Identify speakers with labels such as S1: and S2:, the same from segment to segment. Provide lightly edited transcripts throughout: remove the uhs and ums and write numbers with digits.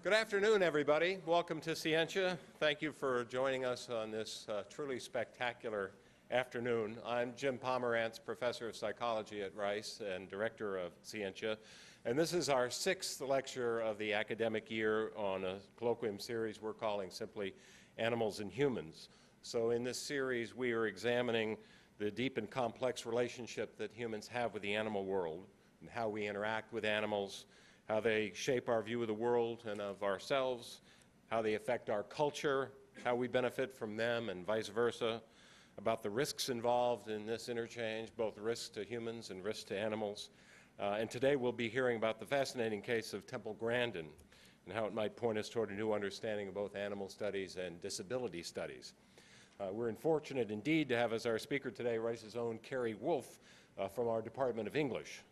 S1: Good afternoon, everybody. Welcome to Scientia. Thank you for joining us on this truly spectacular afternoon. I'm Jim Pomerantz, professor of psychology at Rice and director of Scientia. And this is our sixth lecture of the academic year on a colloquium series we're calling simply Animals and Humans. So in this series, we are examining the deep and complex relationship that humans have with the animal world and how we interact with animals, how they shape our view of the world and of ourselves, how they affect our culture, how we benefit from them, and vice versa, about the risks involved in this interchange, both risks to humans and risks to animals. And today we'll be hearing about the fascinating case of Temple Grandin and how it might point us toward a new understanding of both animal studies and disability studies. We're fortunate indeed to have as our speaker today Rice's own Cary Wolfe from our Department of English.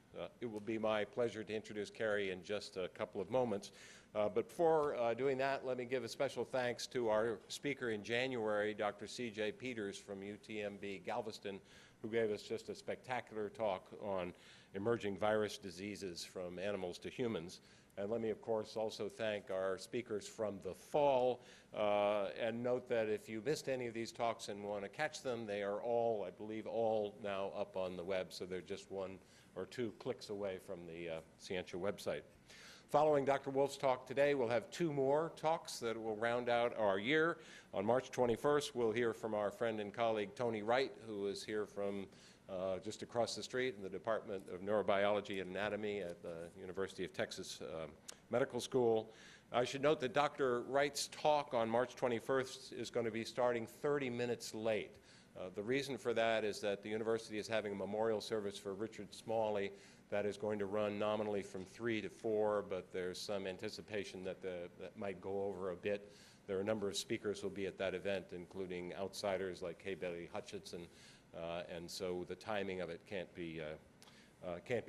S1: It will be my pleasure to introduce Cary in just a couple of moments. But before doing that, let me give a special thanks to our speaker in January, Dr. C.J. Peters from UTMB Galveston, who gave us just a spectacular talk on emerging virus diseases from animals to humans. And let me, of course, also thank our speakers from the fall, and note that if you missed any of these talks and want to catch them, they are all, I believe, all now up on the web, so they're just one or two clicks away from the Scientia website. Following Dr. Wolfe's talk today, we'll have two more talks that will round out our year. On March 21st, we'll hear from our friend and colleague Tony Wright, who is here from just across the street in the Department of Neurobiology and Anatomy at the University of Texas Medical School. I should note that Dr. Wright's talk on March 21st is going to be starting 30 minutes late. The reason for that is that the university is having a memorial service for Richard Smalley that is going to run nominally from 3 to 4, but there's some anticipation that that might go over a bit. There are a number of speakers who will be at that event, including outsiders like K. Bailey Hutchinson, and so the timing of it can't be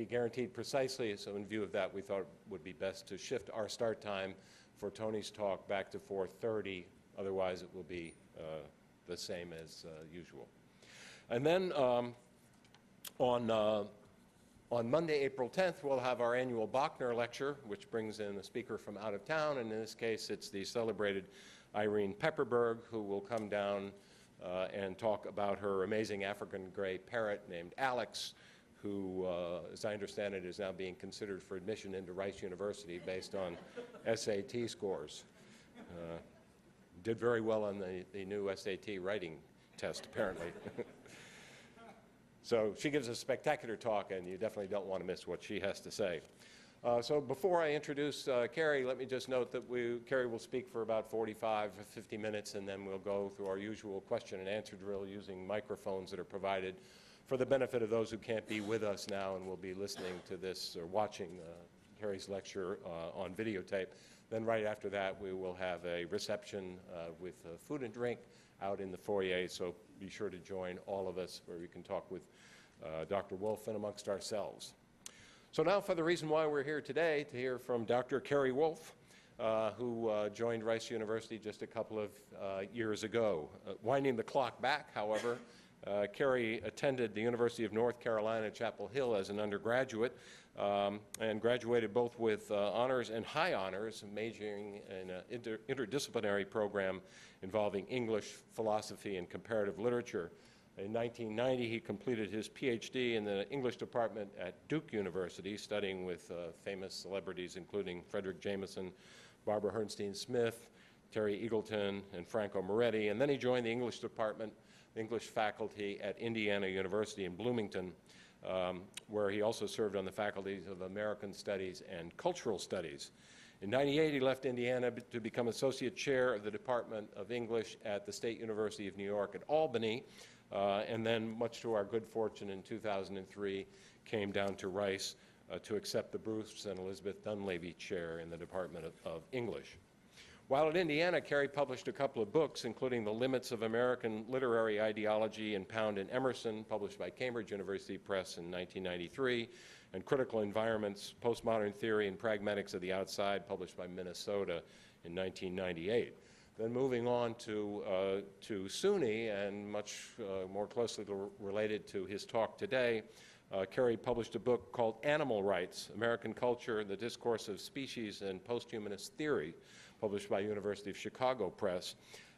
S1: guaranteed precisely. So in view of that, we thought it would be best to shift our start time for Tony's talk back to 4:30. Otherwise, it will be the same as usual. And then on Monday, April 10th, we'll have our annual Bachner lecture, which brings in a speaker from out of town. And in this case, it's the celebrated Irene Pepperberg, who will come down and talk about her amazing African gray parrot named Alex, who, as I understand it, is now being considered for admission into Rice University based on SAT scores. Did very well on the new SAT writing test, apparently. So she gives a spectacular talk, and you definitely don't want to miss what she has to say. So before I introduce Cary, let me just note that Cary will speak for about 45 or 50 minutes, and then we'll go through our usual question and answer drill using microphones that are provided for the benefit of those who can't be with us now and will be listening to this or watching Cary's lecture on videotape. Then right after that, we will have a reception with food and drink out in the foyer, so be sure to join all of us where we can talk with Dr. Wolfe and amongst ourselves. So now for the reason why we're here today, to hear from Dr. Cary Wolfe, who joined Rice University just a couple of years ago. Winding the clock back, however, Cary attended the University of North Carolina, Chapel Hill as an undergraduate and graduated both with honors and high honors, majoring in an interdisciplinary program involving English, philosophy, and comparative literature. In 1990, he completed his PhD in the English department at Duke University, studying with famous celebrities including Frederick Jameson, Barbara Herrnstein-Smith, Terry Eagleton, and Franco Moretti. And then he joined the English department, English faculty at Indiana University in Bloomington, where he also served on the faculties of American Studies and Cultural Studies. In '98, he left Indiana to become associate chair of the Department of English at the State University of New York at Albany, and then, much to our good fortune, in 2003, came down to Rice to accept the Bruce and Elizabeth Dunleavy Chair in the Department of English. While at Indiana, Cary published a couple of books, including The Limits of American Literary Ideology in Pound and Emerson, published by Cambridge University Press in 1993, and Critical Environments, Postmodern Theory and Pragmatics of the Outside, published by Minnesota in 1998. Then moving on to SUNY, and much more closely related to his talk today, Cary published a book called Animal Rights, American Culture, the Discourse of Species and Posthumanist Theory, published by University of Chicago Press.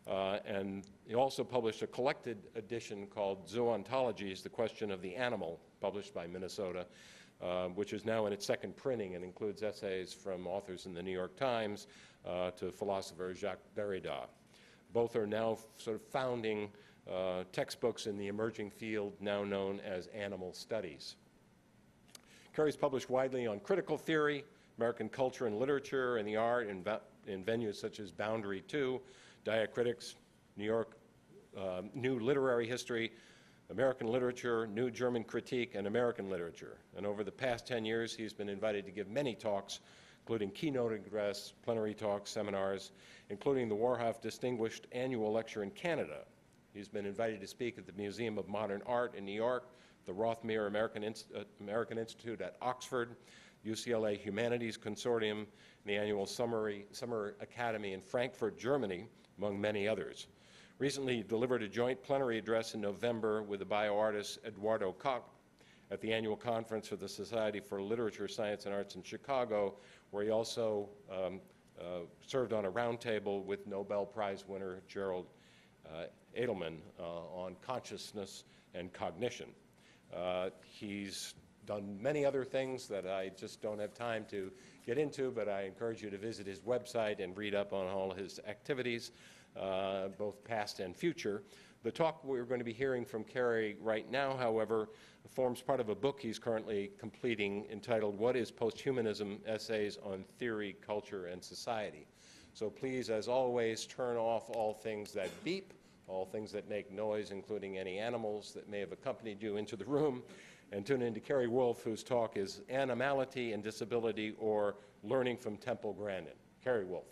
S1: And he also published a collected edition called Zoontologies, The Question of the Animal, published by Minnesota, which is now in its second printing and includes essays from authors in the New York Times to philosopher Jacques Derrida. Both are now sort of founding textbooks in the emerging field now known as animal studies. Cary's published widely on critical theory, American culture and literature, and the art in venues such as Boundary 2, Diacritics, New York, New Literary History, American Literature, New German Critique, and American Literature. And over the past 10 years, he's been invited to give many talks, including keynote address, plenary talks, seminars, including the Warhoff Distinguished Annual Lecture in Canada. He's been invited to speak at the Museum of Modern Art in New York, the Rothmere American Institute at Oxford, UCLA Humanities Consortium, and the annual Summer Academy in Frankfurt, Germany, among many others. Recently, he delivered a joint plenary address in November with the bioartist Eduardo Koch at the annual conference of the Society for Literature, Science, and Arts in Chicago, where he also served on a roundtable with Nobel Prize winner Gerald Edelman on consciousness and cognition. He's done many other things that I just don't have time to get into, but I encourage you to visit his website and read up on all his activities, both past and future. The talk we're going to be hearing from Cary right now, however, forms part of a book he's currently completing entitled What is Posthumanism? Essays on Theory, Culture, and Society. So please, as always, turn off all things that beep, all things that make noise, including any animals that may have accompanied you into the room, and tune in to Cary Wolfe, whose talk is Animality and Disability, or Learning from Temple Grandin. Cary Wolfe.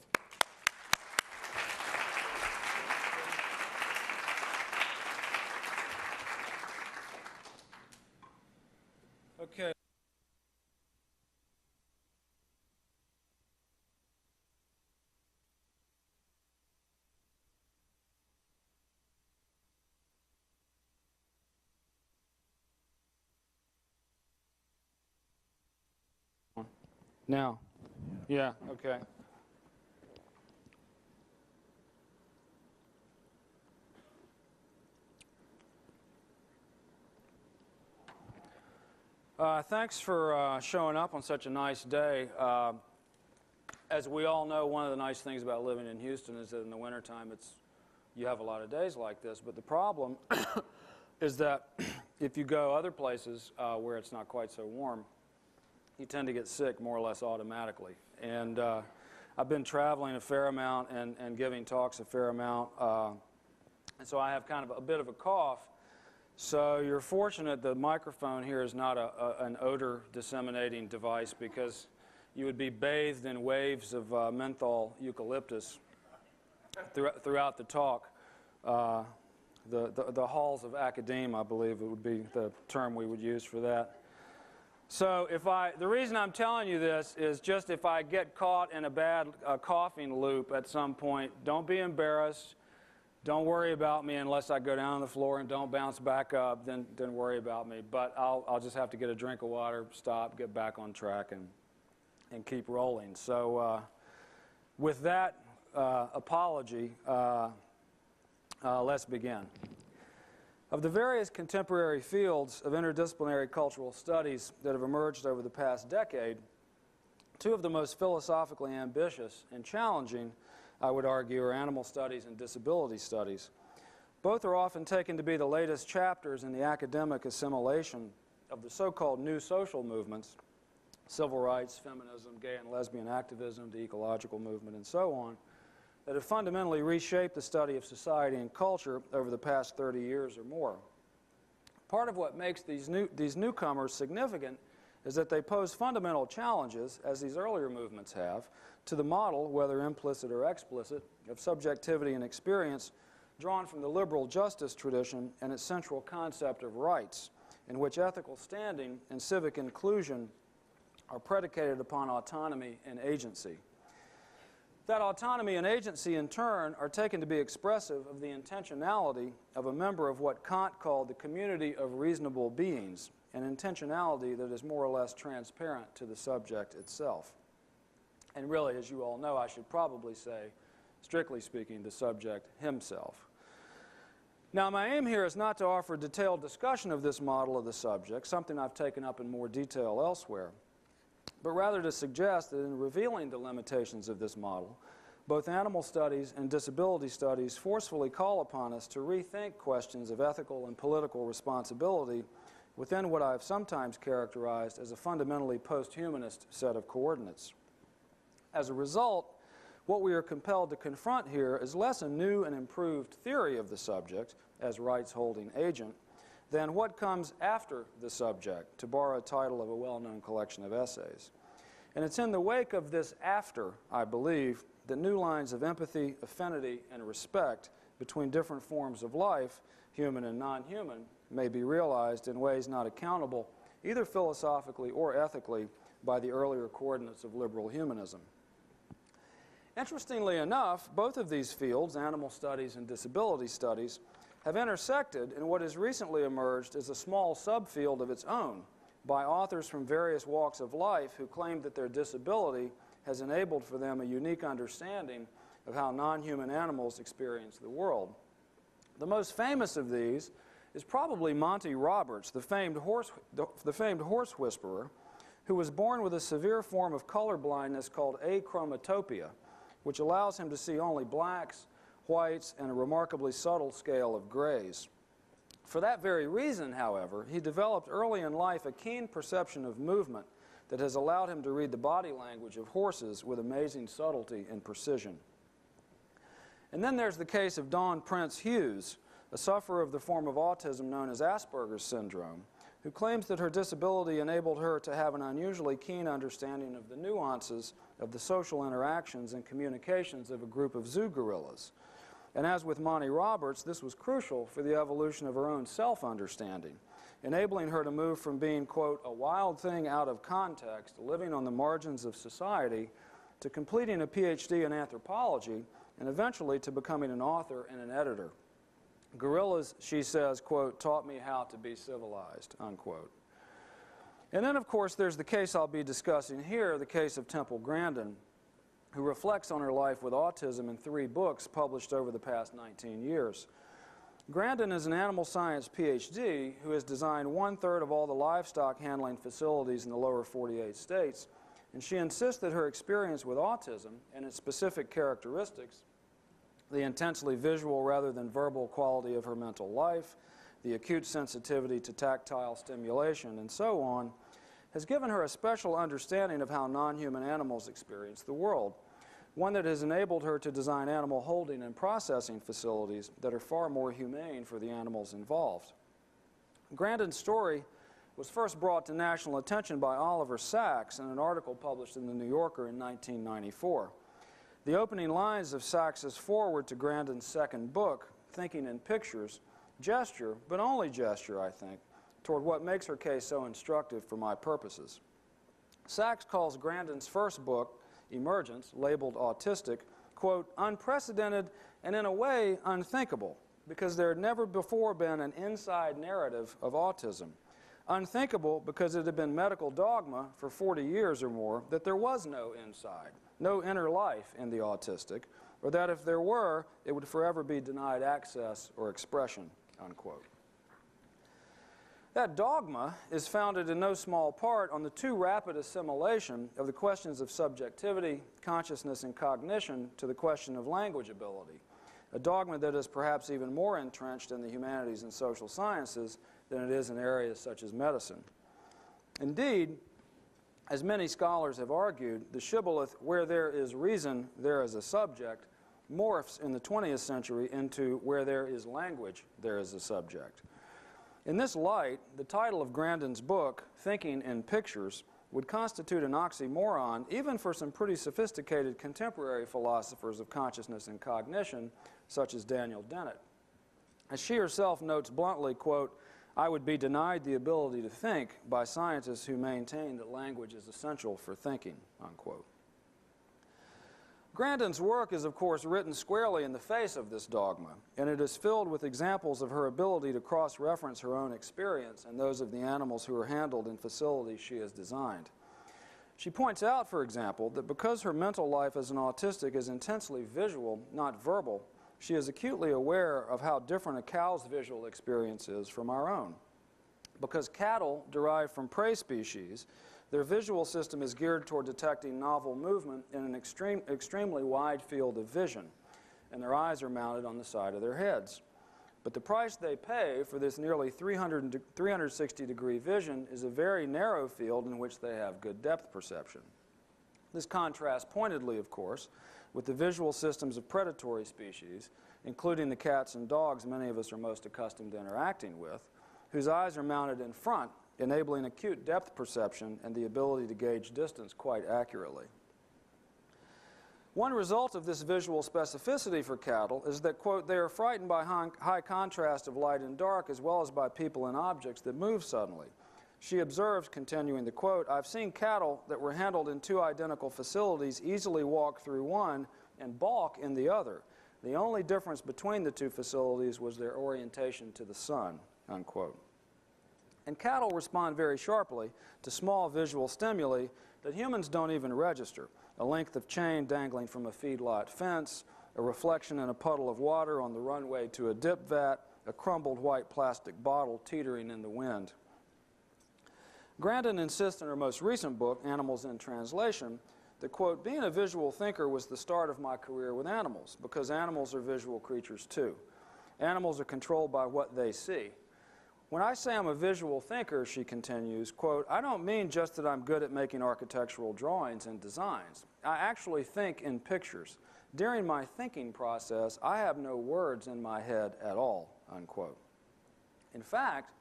S2: Okay. Now, yeah, okay. Thanks for showing up on such a nice day. As we all know, one of the nice things about living in Houston is that in the wintertime you have a lot of days like this. But the problem is that if you go other places where it's not quite so warm, you tend to get sick more or less automatically. And I've been traveling a fair amount and giving talks a fair amount. And so I have kind of a bit of a cough. So you're fortunate the microphone here is not an odor disseminating device, because you would be bathed in waves of menthol eucalyptus throughout the talk. The halls of academia, I believe it would be the term we would use for that. So the reason I'm telling you this is just if I get caught in a bad coughing loop at some point, don't be embarrassed. Don't worry about me unless I go down on the floor and don't bounce back up, then worry about me. But I'll just have to get a drink of water, stop, get back on track, and keep rolling. So with that apology, let's begin. Of the various contemporary fields of interdisciplinary cultural studies that have emerged over the past decade, two of the most philosophically ambitious and challenging, I would argue, are animal studies and disability studies. Both are often taken to be the latest chapters in the academic assimilation of the so-called new social movements, civil rights, feminism, gay and lesbian activism, the ecological movement, and so on, that have fundamentally reshaped the study of society and culture over the past 30 years or more. Part of what makes these newcomers significant is that they pose fundamental challenges, as these earlier movements have, to the model, whether implicit or explicit, of subjectivity and experience drawn from the liberal justice tradition and its central concept of rights, in which ethical standing and civic inclusion are predicated upon autonomy and agency. That autonomy and agency, in turn, are taken to be expressive of the intentionality of a member of what Kant called the community of reasonable beings, and intentionality that is more or less transparent to the subject itself. And really, as you all know, I should probably say, strictly speaking, the subject himself. Now, my aim here is not to offer a detailed discussion of this model of the subject, something I've taken up in more detail elsewhere, but rather to suggest that in revealing the limitations of this model, both animal studies and disability studies forcefully call upon us to rethink questions of ethical and political responsibility within what I've sometimes characterized as a fundamentally post-humanist set of coordinates. As a result, what we are compelled to confront here is less a new and improved theory of the subject as rights-holding agent than what comes after the subject, to borrow a title of a well-known collection of essays. And it's in the wake of this after, I believe, that new lines of empathy, affinity, and respect between different forms of life, human and non-human, may be realized in ways not accountable, either philosophically or ethically, by the earlier coordinates of liberal humanism. Interestingly enough, both of these fields, animal studies and disability studies, have intersected in what has recently emerged as a small subfield of its own by authors from various walks of life who claim that their disability has enabled for them a unique understanding of how non-human animals experience the world. The most famous of these is probably Monty Roberts, the famed horse whisperer, who was born with a severe form of color blindness called achromatopia, which allows him to see only blacks, whites, and a remarkably subtle scale of grays. For that very reason, however, he developed early in life a keen perception of movement that has allowed him to read the body language of horses with amazing subtlety and precision. And then there's the case of Dawn Prince Hughes, a sufferer of the form of autism known as Asperger's syndrome, who claims that her disability enabled her to have an unusually keen understanding of the nuances of the social interactions and communications of a group of zoo gorillas. And as with Monty Roberts, this was crucial for the evolution of her own self-understanding, enabling her to move from being, quote, a wild thing out of context, living on the margins of society, to completing a PhD in anthropology, and eventually to becoming an author and an editor. Gorillas, she says, quote, taught me how to be civilized, unquote. And then, of course, there's the case I'll be discussing here, the case of Temple Grandin, who reflects on her life with autism in 3 books published over the past 19 years. Grandin is an animal science PhD who has designed 1/3 of all the livestock handling facilities in the lower 48 states, and she insists that her experience with autism and its specific characteristics, the intensely visual rather than verbal quality of her mental life, the acute sensitivity to tactile stimulation, and so on, has given her a special understanding of how non-human animals experience the world, one that has enabled her to design animal holding and processing facilities that are far more humane for the animals involved. Grandin's story was first brought to national attention by Oliver Sacks in an article published in the New Yorker in 1994. The opening lines of Sacks's foreword to Grandin's second book, Thinking in Pictures, gesture, but only gesture, I think, toward what makes her case so instructive for my purposes. Sacks calls Grandin's first book, Emergence, labeled autistic, quote, unprecedented and in a way unthinkable, because there had never before been an inside narrative of autism. Unthinkable because it had been medical dogma for 40 years or more that there was no inside, no inner life in the autistic, or that if there were, it would forever be denied access or expression, unquote. That dogma is founded in no small part on the too rapid assimilation of the questions of subjectivity, consciousness, and cognition to the question of language ability, a dogma that is perhaps even more entrenched in the humanities and social sciences than it is in areas such as medicine. Indeed, as many scholars have argued, the shibboleth, where there is reason, there is a subject, morphs in the 20th century into where there is language, there is a subject. In this light, the title of Grandin's book, Thinking in Pictures, would constitute an oxymoron even for some pretty sophisticated contemporary philosophers of consciousness and cognition, such as Daniel Dennett. As she herself notes bluntly, quote, I would be denied the ability to think by scientists who maintain that language is essential for thinking, unquote. Grandin's work is, of course, written squarely in the face of this dogma, and it is filled with examples of her ability to cross-reference her own experience and those of the animals who are handled in facilities she has designed. She points out, for example, that because her mental life as an autistic is intensely visual, not verbal, she is acutely aware of how different a cow's visual experience is from our own. Because cattle derive from prey species, their visual system is geared toward detecting novel movement in an extremely wide field of vision, and their eyes are mounted on the side of their heads. But the price they pay for this nearly 360-degree vision is a very narrow field in which they have good depth perception. This contrasts pointedly, of course, with the visual systems of predatory species, including the cats and dogs many of us are most accustomed to interacting with, whose eyes are mounted in front, enabling acute depth perception and the ability to gauge distance quite accurately. One result of this visual specificity for cattle is that, quote, they are frightened by high contrast of light and dark as well as by people and objects that move suddenly. She observes, continuing the quote, I've seen cattle that were handled in two identical facilities easily walk through one and balk in the other. The only difference between the two facilities was their orientation to the sun, unquote. And cattle respond very sharply to small visual stimuli that humans don't even register. A length of chain dangling from a feedlot fence, a reflection in a puddle of water on the runway to a dip vat, a crumbled white plastic bottle teetering in the wind. Grandin insists in her most recent book, Animals in Translation, that, quote, being a visual thinker was the start of my career with animals, because animals are visual creatures too. Animals are controlled by what they see. When I say I'm a visual thinker, she continues, quote, I don't mean just that I'm good at making architectural drawings and designs. I actually think in pictures. During my thinking process, I have no words in my head at all, unquote. In fact,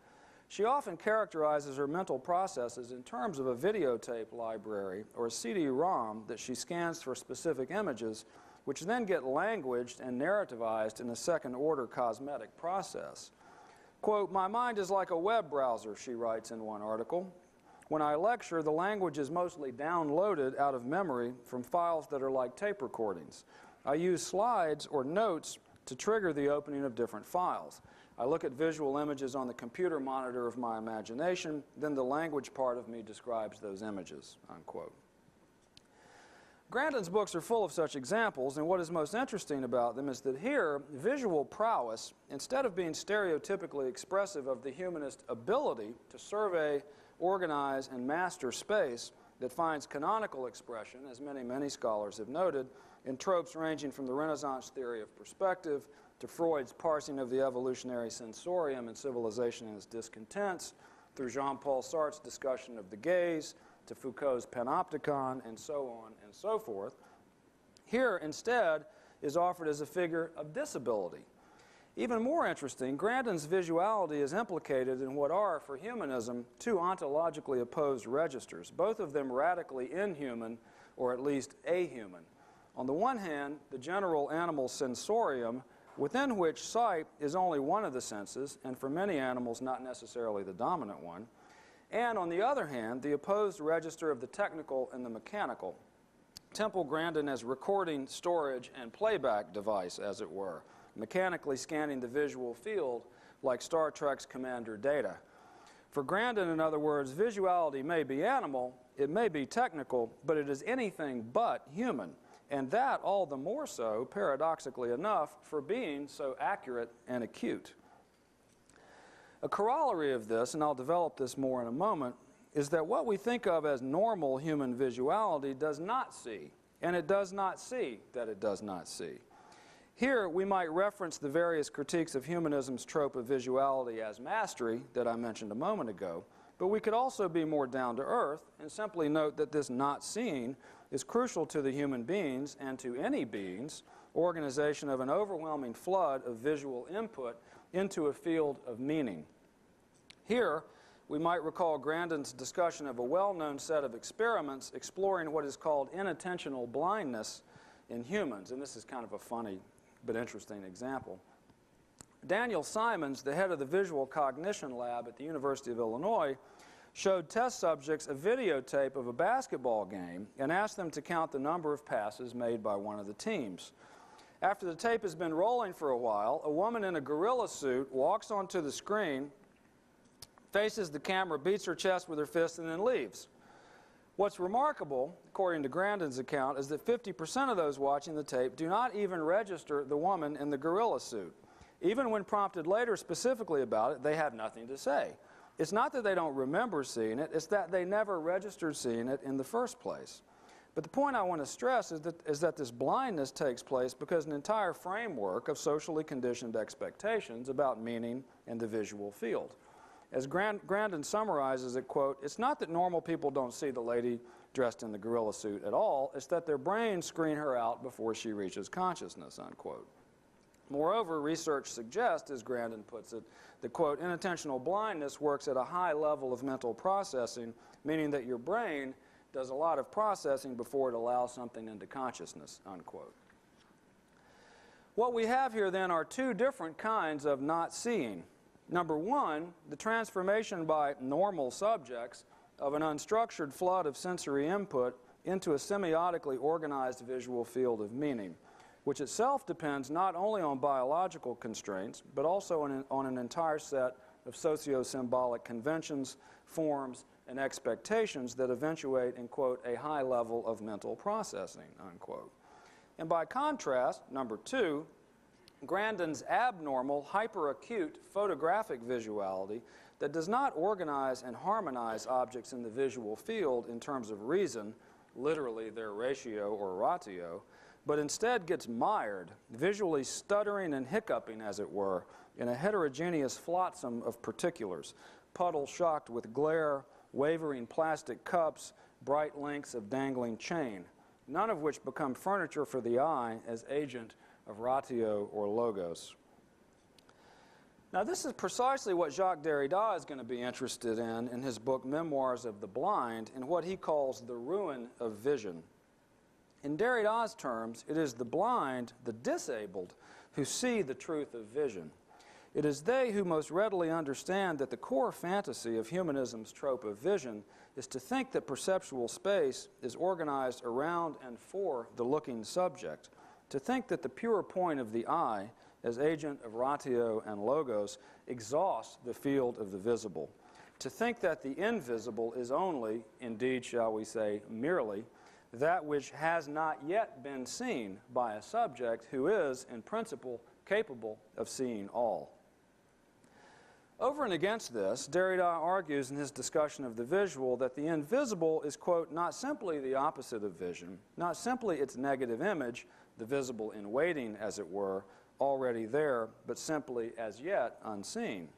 S2: she often characterizes her mental processes in terms of a videotape library or a CD-ROM that she scans for specific images, which then get languaged and narrativized in a second-order cosmetic process. Quote, my mind is like a web browser, she writes in one article. When I lecture, the language is mostly downloaded out of memory from files that are like tape recordings. I use slides or notes to trigger the opening of different files. I look at visual images on the computer monitor of my imagination, then the language part of me describes those images, unquote. Grandin's books are full of such examples, and what is most interesting about them is that here, visual prowess, instead of being stereotypically expressive of the humanist ability to survey, organize, and master space that finds canonical expression, as many scholars have noted, in tropes ranging from the Renaissance theory of perspective to Freud's parsing of the evolutionary sensorium and civilization and its discontents, through Jean-Paul Sartre's discussion of the gaze, to Foucault's panopticon, and so on and so forth. Here, instead, is offered as a figure of disability. Even more interesting, Grandin's visuality is implicated in what are, for humanism, two ontologically opposed registers, both of them radically inhuman, or at least ahuman. On the one hand, the general animal sensorium, within which sight is only one of the senses, and for many animals not necessarily the dominant one. And on the other hand, the opposed register of the technical and the mechanical. Temple Grandin as recording, storage, and playback device, as it were, mechanically scanning the visual field like Star Trek's Commander Data. For Grandin, in other words, visuality may be animal, it may be technical, but it is anything but human. And that all the more so, paradoxically enough, for being so accurate and acute. A corollary of this, and I'll develop this more in a moment, is that what we think of as normal human visuality does not see, and it does not see that it does not see. Here, we might reference the various critiques of humanism's trope of visuality as mastery that I mentioned a moment ago, but we could also be more down to earth and simply note that this not seeing is crucial to the human beings and to any being's organization of an overwhelming flood of visual input into a field of meaning. Here, we might recall Grandin's discussion of a well-known set of experiments exploring what is called inattentional blindness in humans, and this is kind of a funny but interesting example. Daniel Simons, the head of the Visual Cognition Lab at the University of Illinois, showed test subjects a videotape of a basketball game and asked them to count the number of passes made by one of the teams. After the tape has been rolling for a while, a woman in a gorilla suit walks onto the screen, faces the camera, beats her chest with her fist, and then leaves. What's remarkable, according to Grandin's account, is that 50% of those watching the tape do not even register the woman in the gorilla suit. Even when prompted later specifically about it, they have nothing to say. It's not that they don't remember seeing it, it's that they never registered seeing it in the first place. But the point I want to stress is that this blindness takes place because an entire framework of socially conditioned expectations about meaning and the visual field. As Grandin summarizes it, quote, "It's not that normal people don't see the lady dressed in the gorilla suit at all, it's that their brains screen her out before she reaches consciousness," unquote. Moreover, research suggests, as Grandin puts it, that, quote, "Inattentional blindness works at a high level of mental processing, meaning that your brain does a lot of processing before it allows something into consciousness," unquote. What we have here then are two different kinds of not seeing. Number one, the transformation by normal subjects of an unstructured flood of sensory input into a semiotically organized visual field of meaning, which itself depends not only on biological constraints, but also on an entire set of socio-symbolic conventions, forms, and expectations that eventuate in, quote, "a high level of mental processing," unquote. And by contrast, number two, Grandin's abnormal, hyperacute photographic visuality that does not organize and harmonize objects in the visual field in terms of reason, literally their ratio or ratio, but instead gets mired, visually stuttering and hiccuping, as it were, in a heterogeneous flotsam of particulars, puddle shocked with glare, wavering plastic cups, bright links of dangling chain, none of which become furniture for the eye as agent of ratio or logos. Now, this is precisely what Jacques Derrida is going to be interested in his book Memoirs of the Blind, in what he calls the ruin of vision. In Derrida's terms, it is the blind, the disabled, who see the truth of vision. It is they who most readily understand that the core fantasy of humanism's trope of vision is to think that perceptual space is organized around and for the looking subject, to think that the pure point of the eye, as agent of ratio and logos, exhausts the field of the visible, to think that the invisible is only, indeed, shall we say, merely, that which has not yet been seen by a subject who is, in principle, capable of seeing all. Over and against this, Derrida argues in his discussion of the visual that the invisible is, quote, not simply the opposite of vision, not simply its negative image, the visible in waiting, as it were, already there, but simply as yet unseen.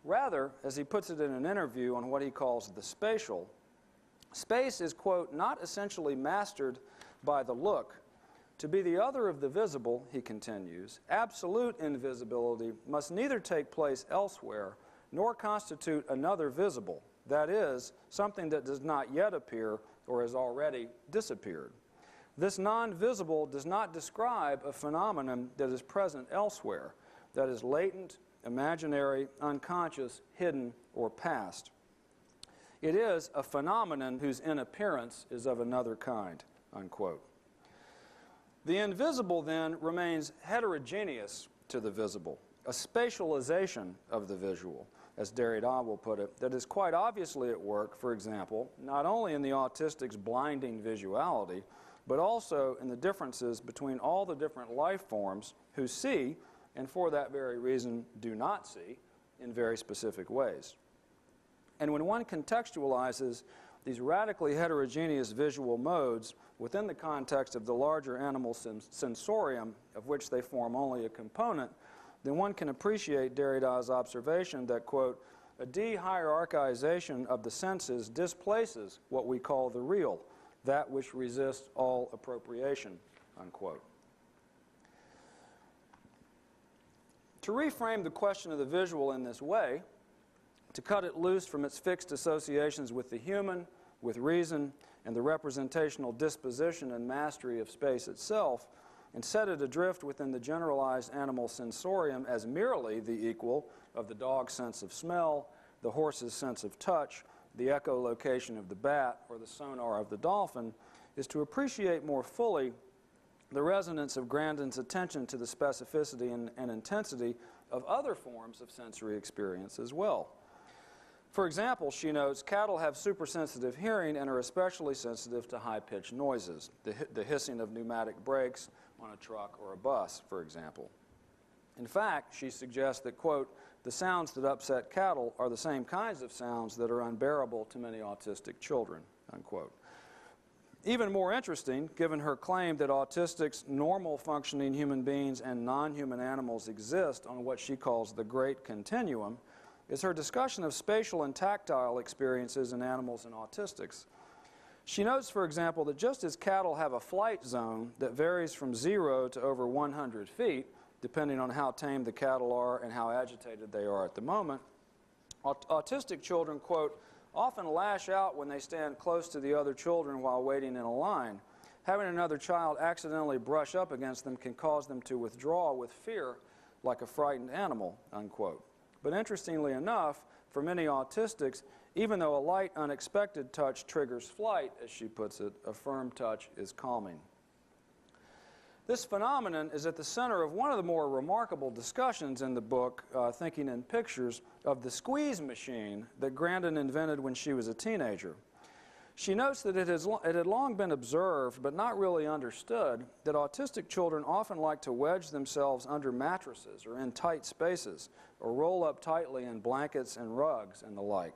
S2: Rather, as he puts it in an interview on what he calls the spatial, space is, quote, not essentially mastered by the look. To be the other of the visible, he continues, absolute invisibility must neither take place elsewhere nor constitute another visible, that is, something that does not yet appear or has already disappeared. This non-visible does not describe a phenomenon that is present elsewhere, that is latent, imaginary, unconscious, hidden, or past. It is a phenomenon whose inappearance is of another kind, unquote. The invisible, then, remains heterogeneous to the visible, a spatialization of the visual, as Derrida will put it, that is quite obviously at work, for example, not only in the autistic's blinding visuality, but also in the differences between all the different life forms who see, and for that very reason do not see, in very specific ways. And when one contextualizes these radically heterogeneous visual modes within the context of the larger animal sensorium, of which they form only a component, then one can appreciate Derrida's observation that, quote, a de-hierarchization of the senses displaces what we call the real, that which resists all appropriation, unquote. To reframe the question of the visual in this way, to cut it loose from its fixed associations with the human, with reason, and the representational disposition and mastery of space itself, and set it adrift within the generalized animal sensorium as merely the equal of the dog's sense of smell, the horse's sense of touch, the echolocation of the bat, or the sonar of the dolphin, is to appreciate more fully the resonance of Grandin's attention to the specificity and intensity of other forms of sensory experience as well. For example, she notes, cattle have supersensitive hearing and are especially sensitive to high-pitched noises, the hissing of pneumatic brakes on a truck or a bus, for example. In fact, she suggests that, quote, the sounds that upset cattle are the same kinds of sounds that are unbearable to many autistic children, unquote. Even more interesting, given her claim that autistics, normal functioning human beings, and non-human animals exist on what she calls the Great Continuum, is her discussion of spatial and tactile experiences in animals and autistics. She notes, for example, that just as cattle have a flight zone that varies from 0 to over 100 feet, depending on how tame the cattle are and how agitated they are at the moment, autistic children, quote, often lash out when they stand close to the other children while waiting in a line. Having another child accidentally brush up against them can cause them to withdraw with fear like a frightened animal, unquote. But interestingly enough, for many autistics, even though a light, unexpected touch triggers flight, as she puts it, a firm touch is calming. This phenomenon is at the center of one of the more remarkable discussions in the book, Thinking in Pictures, of the squeeze machine that Grandin invented when she was a teenager. She notes that it had long been observed, but not really understood, that autistic children often like to wedge themselves under mattresses or in tight spaces, or roll up tightly in blankets and rugs and the like.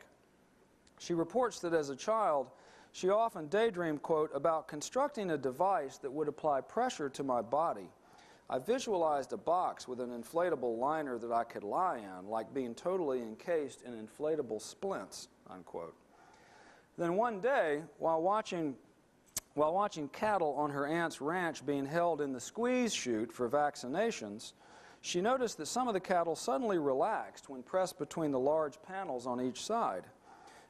S2: She reports that as a child, she often daydreamed, quote, about constructing a device that would apply pressure to my body. I visualized a box with an inflatable liner that I could lie in, like being totally encased in inflatable splints, unquote. Then one day, while watching cattle on her aunt's ranch being held in the squeeze chute for vaccinations, she noticed that some of the cattle suddenly relaxed when pressed between the large panels on each side.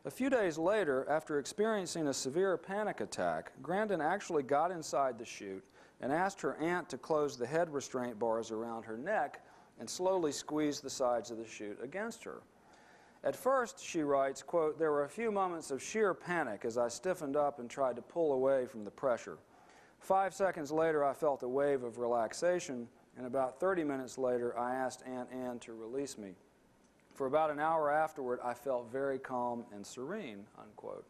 S2: A few days later, after experiencing a severe panic attack, Grandin actually got inside the chute and asked her aunt to close the head restraint bars around her neck and slowly squeeze the sides of the chute against her. At first, she writes, quote, there were a few moments of sheer panic as I stiffened up and tried to pull away from the pressure. 5 seconds later, I felt a wave of relaxation, and about 30 minutes later, I asked Aunt Ann to release me. For about an hour afterward, I felt very calm and serene, unquote.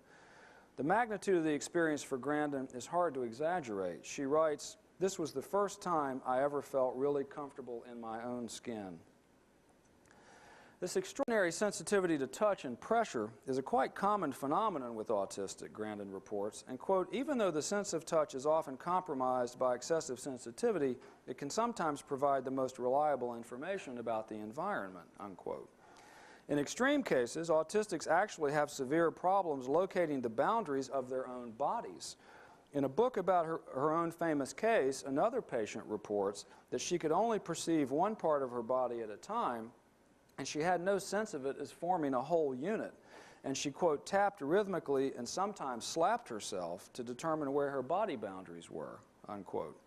S2: The magnitude of the experience for Grandin is hard to exaggerate. She writes, this was the first time I ever felt really comfortable in my own skin. This extraordinary sensitivity to touch and pressure is a quite common phenomenon with autistic, Grandin reports, and, quote, even though the sense of touch is often compromised by excessive sensitivity, it can sometimes provide the most reliable information about the environment, unquote. In extreme cases, autistics actually have severe problems locating the boundaries of their own bodies. In a book about her own famous case, another patient reports that she could only perceive one part of her body at a time, and she had no sense of it as forming a whole unit. And she, quote, tapped rhythmically and sometimes slapped herself to determine where her body boundaries were, unquote.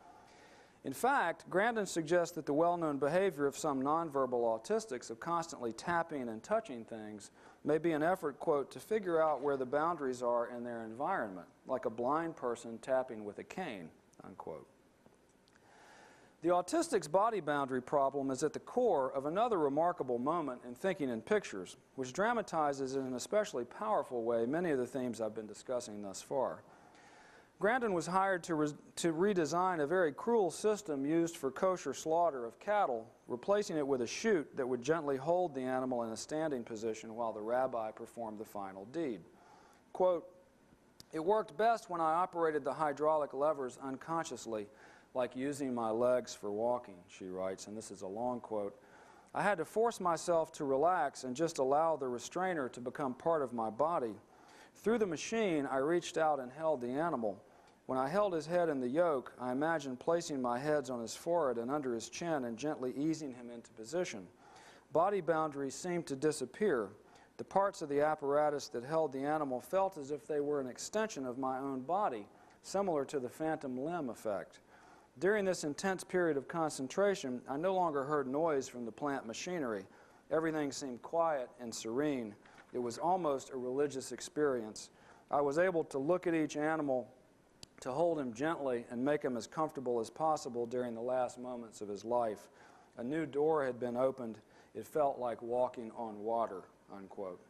S2: In fact, Grandin suggests that the well-known behavior of some nonverbal autistics of constantly tapping and touching things may be an effort, quote, to figure out where the boundaries are in their environment, like a blind person tapping with a cane, unquote. The autistic's body boundary problem is at the core of another remarkable moment in Thinking in Pictures, which dramatizes in an especially powerful way many of the themes I've been discussing thus far. Grandin was hired to redesign a very cruel system used for kosher slaughter of cattle, replacing it with a chute that would gently hold the animal in a standing position while the rabbi performed the final deed. Quote, it worked best when I operated the hydraulic levers unconsciously, like using my legs for walking, she writes, and this is a long quote. I had to force myself to relax and just allow the restrainer to become part of my body. Through the machine, I reached out and held the animal. When I held his head in the yoke, I imagined placing my hands on his forehead and under his chin and gently easing him into position. Body boundaries seemed to disappear. The parts of the apparatus that held the animal felt as if they were an extension of my own body, similar to the phantom limb effect. During this intense period of concentration, I no longer heard noise from the plant machinery. Everything seemed quiet and serene, It was almost a religious experience. I was able to look at each animal, to hold him gently and make him as comfortable as possible during the last moments of his life. A new door had been opened. It felt like walking on water," unquote.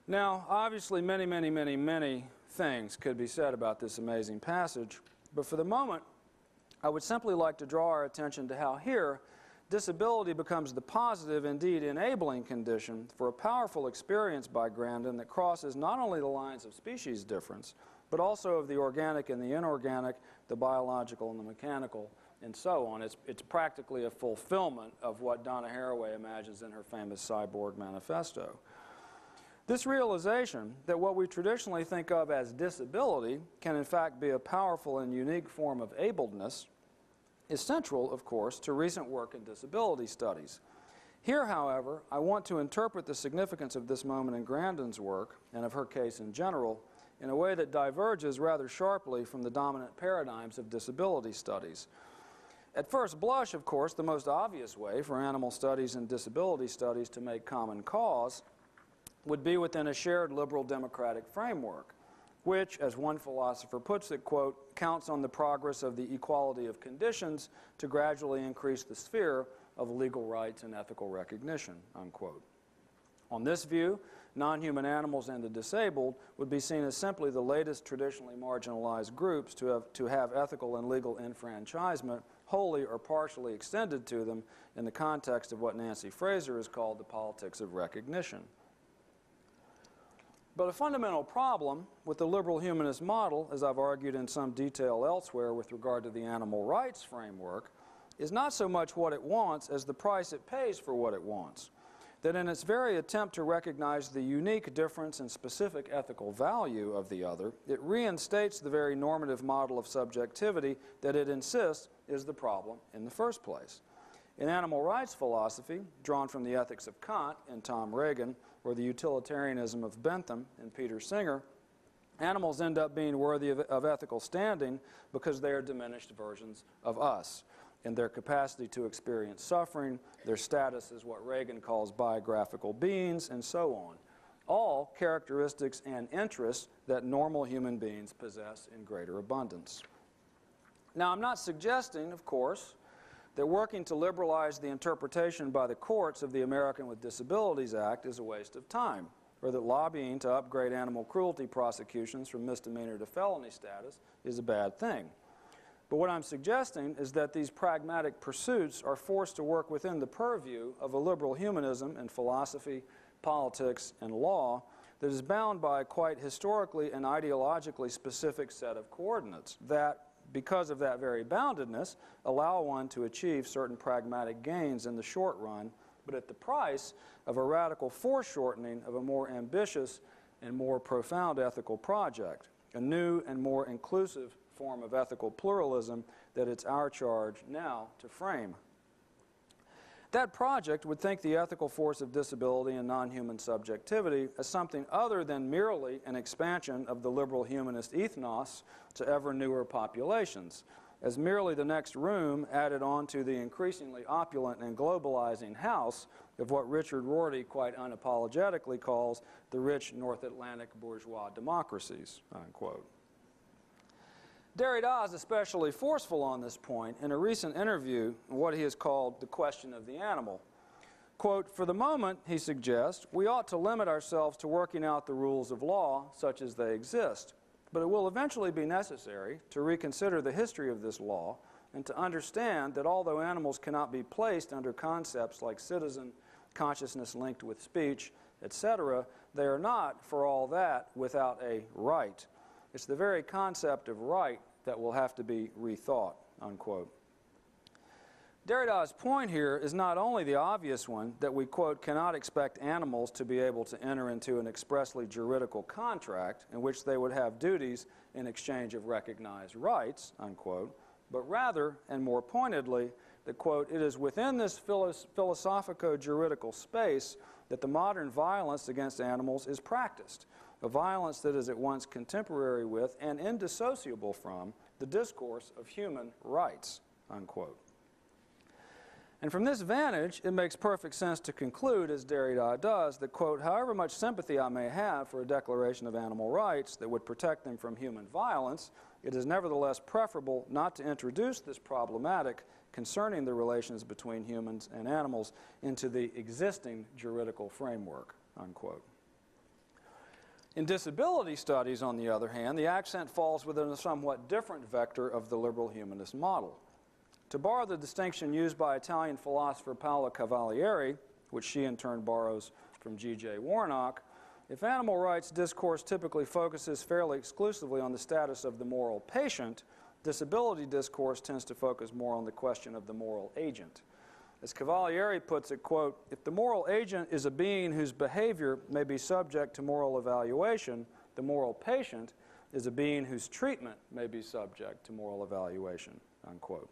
S2: Now, obviously, many things could be said about this amazing passage, but for the moment, I would simply like to draw our attention to how here disability becomes the positive, indeed enabling condition for a powerful experience by Grandin that crosses not only the lines of species difference, but also of the organic and the inorganic, the biological and the mechanical, and so on. It's practically a fulfillment of what Donna Haraway imagines in her famous Cyborg Manifesto. This realization that what we traditionally think of as disability can in fact be a powerful and unique form of ableness is central, of course, to recent work in disability studies. Here, however, I want to interpret the significance of this moment in Grandin's work, and of her case in general, in a way that diverges rather sharply from the dominant paradigms of disability studies. At first blush, of course, the most obvious way for animal studies and disability studies to make common cause would be within a shared liberal democratic framework, which, as one philosopher puts it, quote, counts on the progress of the equality of conditions to gradually increase the sphere of legal rights and ethical recognition, unquote. On this view, non-human animals and the disabled would be seen as simply the latest traditionally marginalized groups to have ethical and legal enfranchisement wholly or partially extended to them in the context of what Nancy Fraser has called the politics of recognition. But a fundamental problem with the liberal humanist model, as I've argued in some detail elsewhere with regard to the animal rights framework, is not so much what it wants as the price it pays for what it wants. That in its very attempt to recognize the unique difference and specific ethical value of the other, it reinstates the very normative model of subjectivity that it insists is the problem in the first place. In animal rights philosophy, drawn from the ethics of Kant in Tom Reagan, or the utilitarianism of Bentham in Peter Singer, animals end up being worthy of ethical standing because they are diminished versions of us in their capacity to experience suffering, their status as what Reagan calls biographical beings, and so on. All characteristics and interests that normal human beings possess in greater abundance. Now, I'm not suggesting, of course, that working to liberalize the interpretation by the courts of the American with Disabilities Act is a waste of time, or that lobbying to upgrade animal cruelty prosecutions from misdemeanor to felony status is a bad thing. But what I'm suggesting is that these pragmatic pursuits are forced to work within the purview of a liberal humanism in philosophy, politics, and law that is bound by a quite historically and ideologically specific set of coordinates that, because of that very boundedness, allow one to achieve certain pragmatic gains in the short run, but at the price of a radical foreshortening of a more ambitious and more profound ethical project, a new and more inclusive form of ethical pluralism that it's our charge now to frame. That project would think the ethical force of disability and non-human subjectivity as something other than merely an expansion of the liberal humanist ethnos to ever newer populations, as merely the next room added on to the increasingly opulent and globalizing house of what Richard Rorty quite unapologetically calls the rich North Atlantic bourgeois democracies, unquote. Derrida is especially forceful on this point in a recent interview in what he has called the question of the animal. Quote, "For the moment," he suggests, "we ought to limit ourselves to working out the rules of law such as they exist. But it will eventually be necessary to reconsider the history of this law and to understand that although animals cannot be placed under concepts like citizen, consciousness linked with speech, etc., they are not, for all that, without a right. It's the very concept of right that will have to be rethought," unquote. Derrida's point here is not only the obvious one that we, quote, cannot expect animals to be able to enter into an expressly juridical contract in which they would have duties in exchange of recognized rights, unquote, but rather, and more pointedly, that, quote, it is within this philosophico-juridical space that the modern violence against animals is practiced, a violence that is at once contemporary with and indissociable from the discourse of human rights, unquote. And from this vantage, it makes perfect sense to conclude, as Derrida does, that, quote, however much sympathy I may have for a declaration of animal rights that would protect them from human violence, it is nevertheless preferable not to introduce this problematic concerning the relations between humans and animals into the existing juridical framework, unquote. In disability studies, on the other hand, the accent falls within a somewhat different vector of the liberal humanist model. To borrow the distinction used by Italian philosopher Paolo Cavalieri, which she in turn borrows from G.J. Warnock, if animal rights discourse typically focuses fairly exclusively on the status of the moral patient, disability discourse tends to focus more on the question of the moral agent. As Cavalieri puts it, quote, if the moral agent is a being whose behavior may be subject to moral evaluation, the moral patient is a being whose treatment may be subject to moral evaluation, unquote.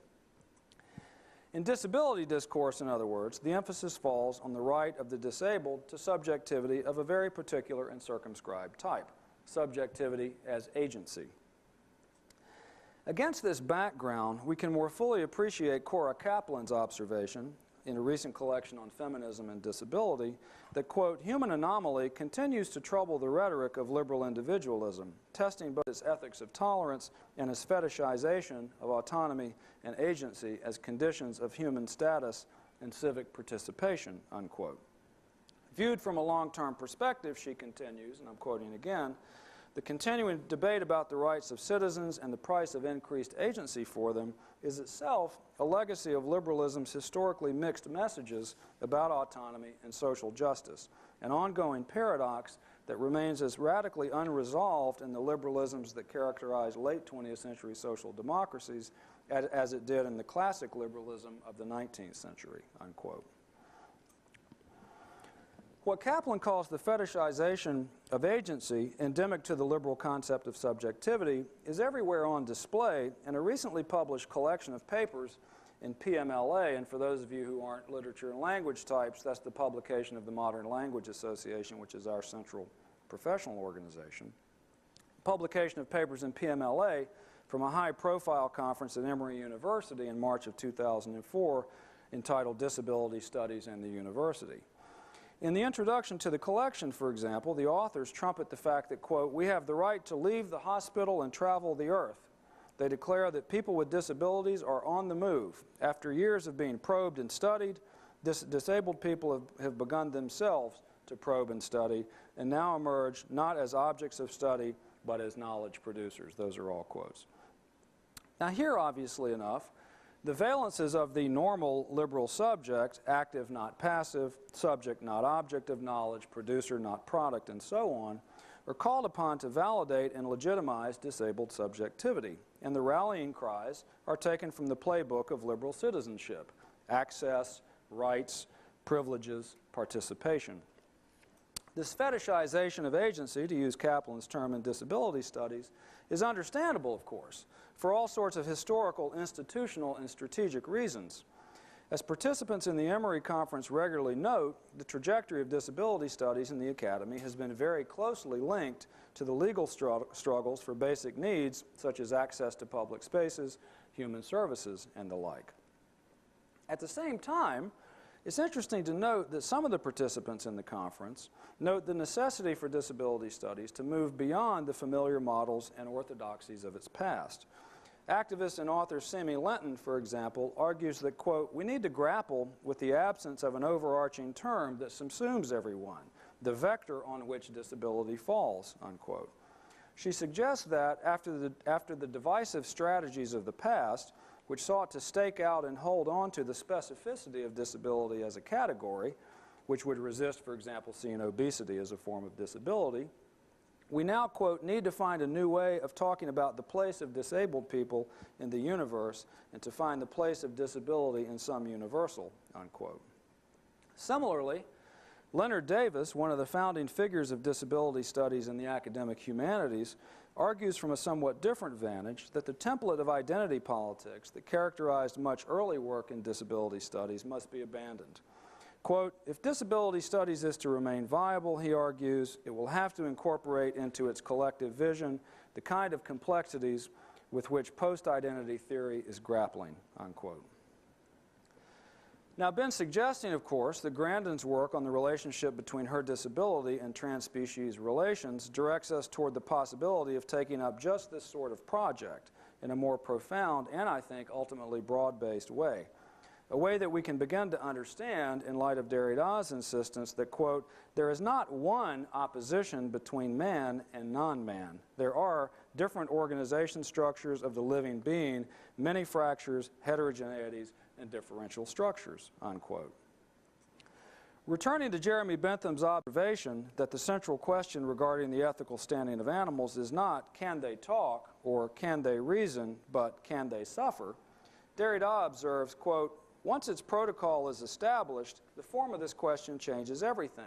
S2: In disability discourse, in other words, the emphasis falls on the right of the disabled to subjectivity of a very particular and circumscribed type, subjectivity as agency. Against this background, we can more fully appreciate Cora Kaplan's observation in a recent collection on feminism and disability that, quote, human anomaly continues to trouble the rhetoric of liberal individualism, testing both its ethics of tolerance and its fetishization of autonomy and agency as conditions of human status and civic participation, unquote. Viewed from a long-term perspective, she continues, and I'm quoting again, the continuing debate about the rights of citizens and the price of increased agency for them is itself a legacy of liberalism's historically mixed messages about autonomy and social justice, an ongoing paradox that remains as radically unresolved in the liberalisms that characterize late 20th century social democracies as it did in the classic liberalism of the 19th century, unquote. What Kaplan calls the fetishization of agency, endemic to the liberal concept of subjectivity, is everywhere on display in a recently published collection of papers in PMLA, and for those of you who aren't literature and language types, that's the publication of the Modern Language Association, which is our central professional organization. Publication of papers in PMLA from a high-profile conference at Emory University in March of 2004 entitled Disability Studies in the University. In the introduction to the collection, for example, the authors trumpet the fact that, quote, we have the right to leave the hospital and travel the earth. They declare that people with disabilities are on the move. After years of being probed and studied, disabled people have begun themselves to probe and study and now emerge not as objects of study, but as knowledge producers. Those are all quotes. Now here, obviously enough, the valences of the normal liberal subject, active not passive, subject not object of knowledge, producer not product, and so on, are called upon to validate and legitimize disabled subjectivity. And the rallying cries are taken from the playbook of liberal citizenship: access, rights, privileges, participation. This fetishization of agency, to use Kaplan's term in disability studies, is understandable, of course, for all sorts of historical, institutional, and strategic reasons. As participants in the Emory Conference regularly note, the trajectory of disability studies in the Academy has been very closely linked to the legal struggles for basic needs, such as access to public spaces, human services, and the like. At the same time, it's interesting to note that some of the participants in the conference note the necessity for disability studies to move beyond the familiar models and orthodoxies of its past. Activist and author Simi Lenton, for example, argues that, quote, we need to grapple with the absence of an overarching term that subsumes everyone, the vector on which disability falls, unquote. She suggests that after the divisive strategies of the past, which sought to stake out and hold on to the specificity of disability as a category, which would resist, for example, seeing obesity as a form of disability, we now, quote, need to find a new way of talking about the place of disabled people in the universe and to find the place of disability in some universal, unquote. Similarly, Leonard Davis, one of the founding figures of disability studies in the academic humanities, argues from a somewhat different vantage that the template of identity politics that characterized much early work in disability studies must be abandoned. Quote, if disability studies is to remain viable, he argues, it will have to incorporate into its collective vision the kind of complexities with which post-identity theory is grappling, unquote. Now, been suggesting, of course, that Grandin's work on the relationship between her disability and trans-species relations directs us toward the possibility of taking up just this sort of project in a more profound and, I think, ultimately broad-based way. A way that we can begin to understand in light of Derrida's insistence that, quote, there is not one opposition between man and non-man. There are different organization structures of the living being, many fractures, heterogeneities, and differential structures, unquote. Returning to Jeremy Bentham's observation that the central question regarding the ethical standing of animals is not can they talk or can they reason, but can they suffer, Derrida observes, quote, once its protocol is established, the form of this question changes everything,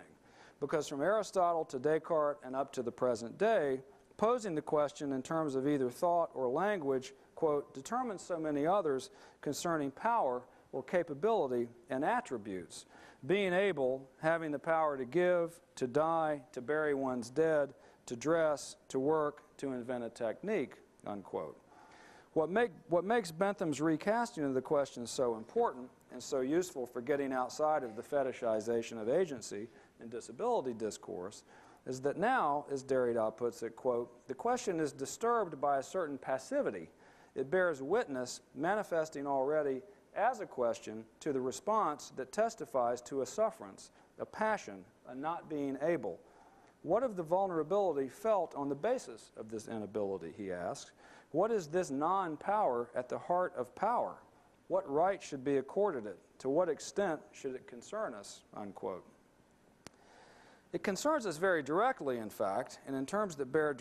S2: because from Aristotle to Descartes and up to the present day, posing the question in terms of either thought or language, quote, determines so many others concerning power or capability and attributes, being able, having the power to give, to die, to bury one's dead, to dress, to work, to invent a technique, unquote. What makes Bentham's recasting of the question so important and so useful for getting outside of the fetishization of agency in disability discourse is that now, as Derrida puts it, quote, the question is disturbed by a certain passivity. It bears witness, manifesting already as a question, to the response that testifies to a sufferance, a passion, a not being able. What of the vulnerability felt on the basis of this inability, he asks. What is this non-power at the heart of power? What right should be accorded it? To what extent should it concern us, unquote. It concerns us very directly, in fact, and in terms that bear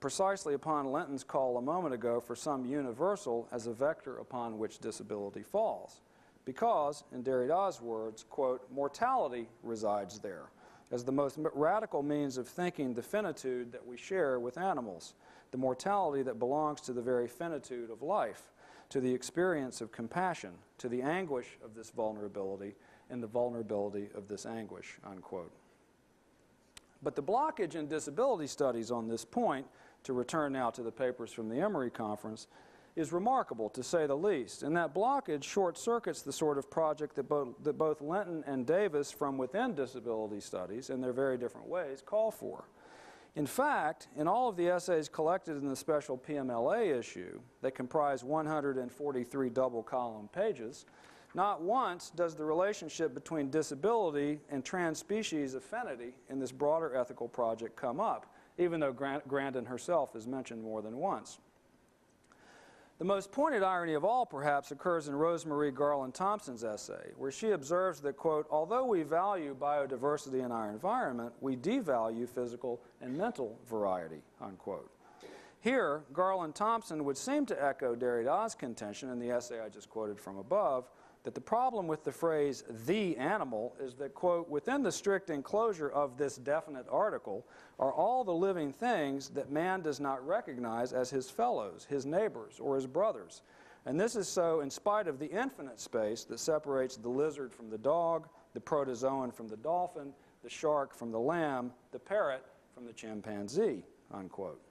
S2: precisely upon Linton's call a moment ago for some universal as a vector upon which disability falls. Because, in Derrida's words, quote, mortality resides there as the most radical means of thinking the finitude that we share with animals, the mortality that belongs to the very finitude of life, to the experience of compassion, to the anguish of this vulnerability and the vulnerability of this anguish, unquote. But the blockage in disability studies on this point, to return now to the papers from the Emory Conference, is remarkable, to say the least. And that blockage short-circuits the sort of project that both Linton and Davis from within disability studies, in their very different ways, call for. In fact, in all of the essays collected in the special PMLA issue, that comprise 143 double-column pages, not once does the relationship between disability and trans-species affinity in this broader ethical project come up, even though Grandin herself is mentioned more than once. The most pointed irony of all, perhaps, occurs in Rosemarie Garland Thompson's essay, where she observes that, quote, although we value biodiversity in our environment, we devalue physical and mental variety, unquote. Here, Garland Thompson would seem to echo Derrida's contention in the essay I just quoted from above, that the problem with the phrase the animal is that, quote, within the strict enclosure of this definite article are all the living things that man does not recognize as his fellows, his neighbors, or his brothers. And this is so in spite of the infinite space that separates the lizard from the dog, the protozoan from the dolphin, the shark from the lamb, the parrot from the chimpanzee, unquote.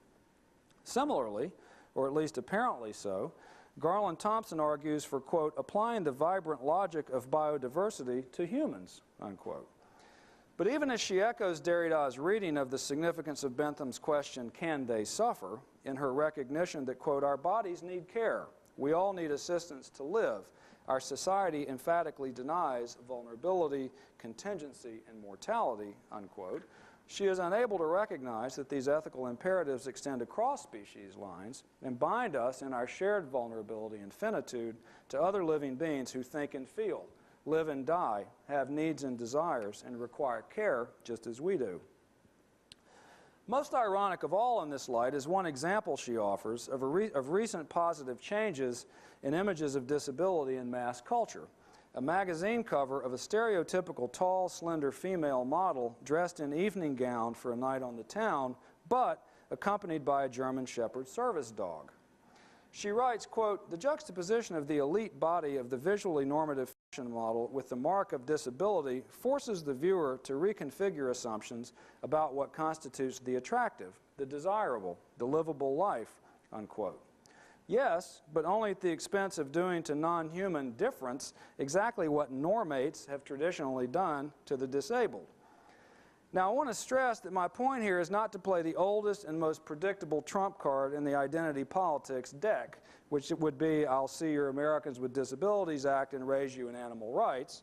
S2: Similarly, or at least apparently so, Garland Thompson argues for, quote, applying the vibrant logic of biodiversity to humans, unquote. But even as she echoes Derrida's reading of the significance of Bentham's question, can they suffer, in her recognition that, quote, our bodies need care. We all need assistance to live. Our society emphatically denies vulnerability, contingency, and mortality, unquote. She is unable to recognize that these ethical imperatives extend across species lines and bind us in our shared vulnerability and finitude to other living beings who think and feel, live and die, have needs and desires, and require care just as we do. Most ironic of all in this light is one example she offers of recent positive changes in images of disability in mass culture. A magazine cover of a stereotypical tall, slender female model dressed in evening gown for a night on the town, but accompanied by a German Shepherd service dog. She writes, quote, the juxtaposition of the elite body of the visually normative fashion model with the mark of disability forces the viewer to reconfigure assumptions about what constitutes the attractive, the desirable, the livable life, unquote. Yes, but only at the expense of doing to non-human difference exactly what normates have traditionally done to the disabled. Now, I want to stress that my point here is not to play the oldest and most predictable trump card in the identity politics deck, which would be, I'll see your Americans with Disabilities Act and raise you in animal rights,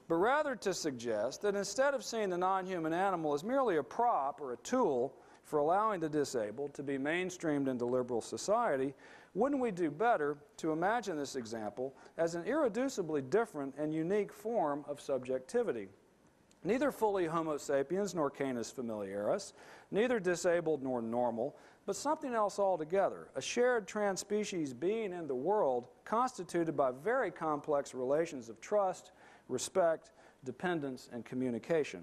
S2: but rather to suggest that instead of seeing the non-human animal as merely a prop or a tool for allowing the disabled to be mainstreamed into liberal society, wouldn't we do better to imagine this example as an irreducibly different and unique form of subjectivity? Neither fully Homo sapiens nor Canis familiaris, neither disabled nor normal, but something else altogether, a shared trans-species being in the world constituted by very complex relations of trust, respect, dependence, and communication.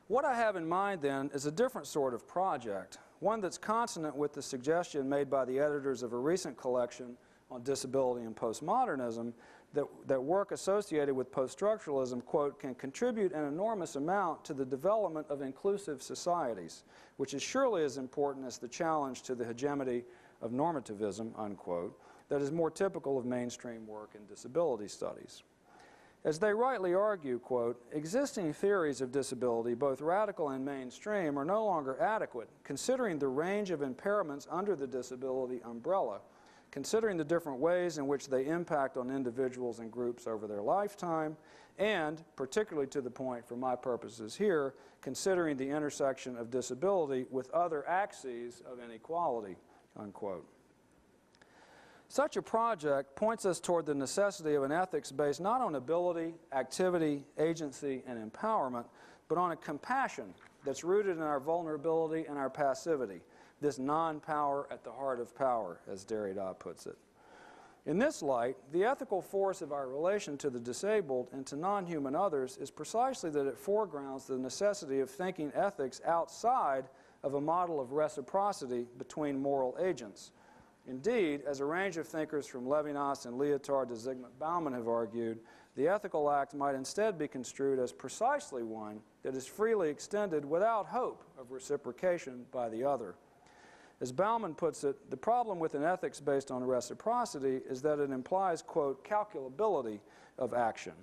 S2: What I have in mind, then, is a different sort of project, one that's consonant with the suggestion made by the editors of a recent collection on disability and postmodernism that work associated with post-structuralism, quote, can contribute an enormous amount to the development of inclusive societies, which is surely as important as the challenge to the hegemony of normativism, unquote, that is more typical of mainstream work in disability studies. As they rightly argue, quote, existing theories of disability, both radical and mainstream, are no longer adequate, considering the range of impairments under the disability umbrella, considering the different ways in which they impact on individuals and groups over their lifetime, and, particularly to the point for my purposes here, considering the intersection of disability with other axes of inequality, unquote. Such a project points us toward the necessity of an ethics based not on ability, activity, agency, and empowerment, but on a compassion that's rooted in our vulnerability and our passivity, this non-power at the heart of power, as Derrida puts it. In this light, the ethical force of our relation to the disabled and to non-human others is precisely that it foregrounds the necessity of thinking ethics outside of a model of reciprocity between moral agents. Indeed, as a range of thinkers from Levinas and Lyotard to Zygmunt Bauman have argued, the ethical act might instead be construed as precisely one that is freely extended without hope of reciprocation by the other. As Bauman puts it, the problem with an ethics based on reciprocity is that it implies, quote, calculability of action.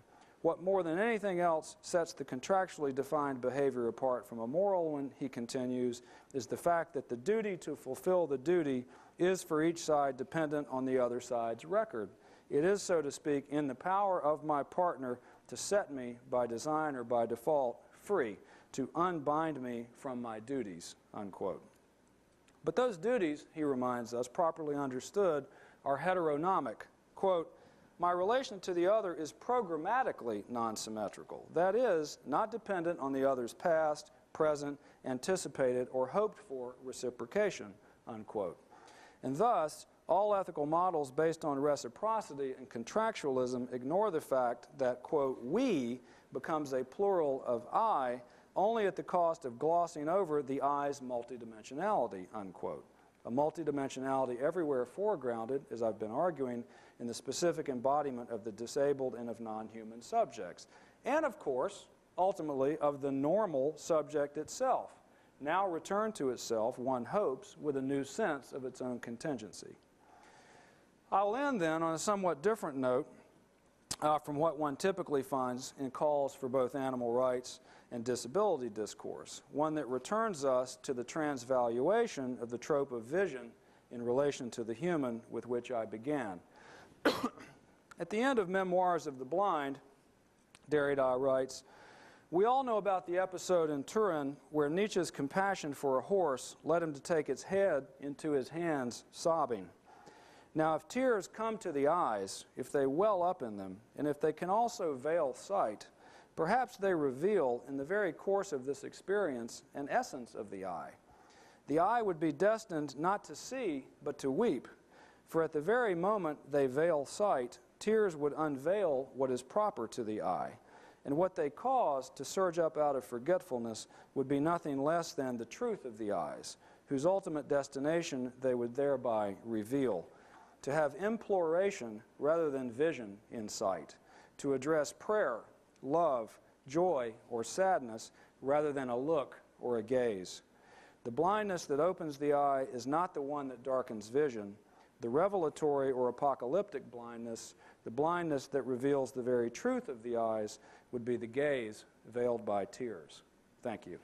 S2: What more than anything else sets the contractually defined behavior apart from a moral one, he continues, is the fact that the duty to fulfill the duty is for each side dependent on the other side's record. It is, so to speak, in the power of my partner to set me, by design or by default, free, to unbind me from my duties, unquote. But those duties, he reminds us, properly understood, are heteronomic. Quote, my relation to the other is programmatically non-symmetrical. That is, not dependent on the other's past, present, anticipated, or hoped for reciprocation, unquote. And thus, all ethical models based on reciprocity and contractualism ignore the fact that, quote, we becomes a plural of I only at the cost of glossing over the I's multidimensionality, unquote. A multidimensionality everywhere foregrounded, as I've been arguing, in the specific embodiment of the disabled and of non-human subjects. And, of course, ultimately, of the normal subject itself, now returned to itself, one hopes, with a new sense of its own contingency. I'll end then on a somewhat different note from what one typically finds in calls for both animal rights and disability discourse, one that returns us to the transvaluation of the trope of vision in relation to the human with which I began. At the end of Memoirs of the Blind, Derrida writes, we all know about the episode in Turin where Nietzsche's compassion for a horse led him to take its head into his hands, sobbing. Now, if tears come to the eyes, if they well up in them, and if they can also veil sight, perhaps they reveal, in the very course of this experience, an essence of the eye. The eye would be destined not to see, but to weep, for at the very moment they veil sight, tears would unveil what is proper to the eye, and what they cause to surge up out of forgetfulness would be nothing less than the truth of the eyes, whose ultimate destination they would thereby reveal. To have imploration rather than vision in sight, to address prayer, love, joy, or sadness rather than a look or a gaze. The blindness that opens the eye is not the one that darkens vision. The revelatory or apocalyptic blindness, the blindness that reveals the very truth of the eyes, would be the gaze veiled by tears. Thank you.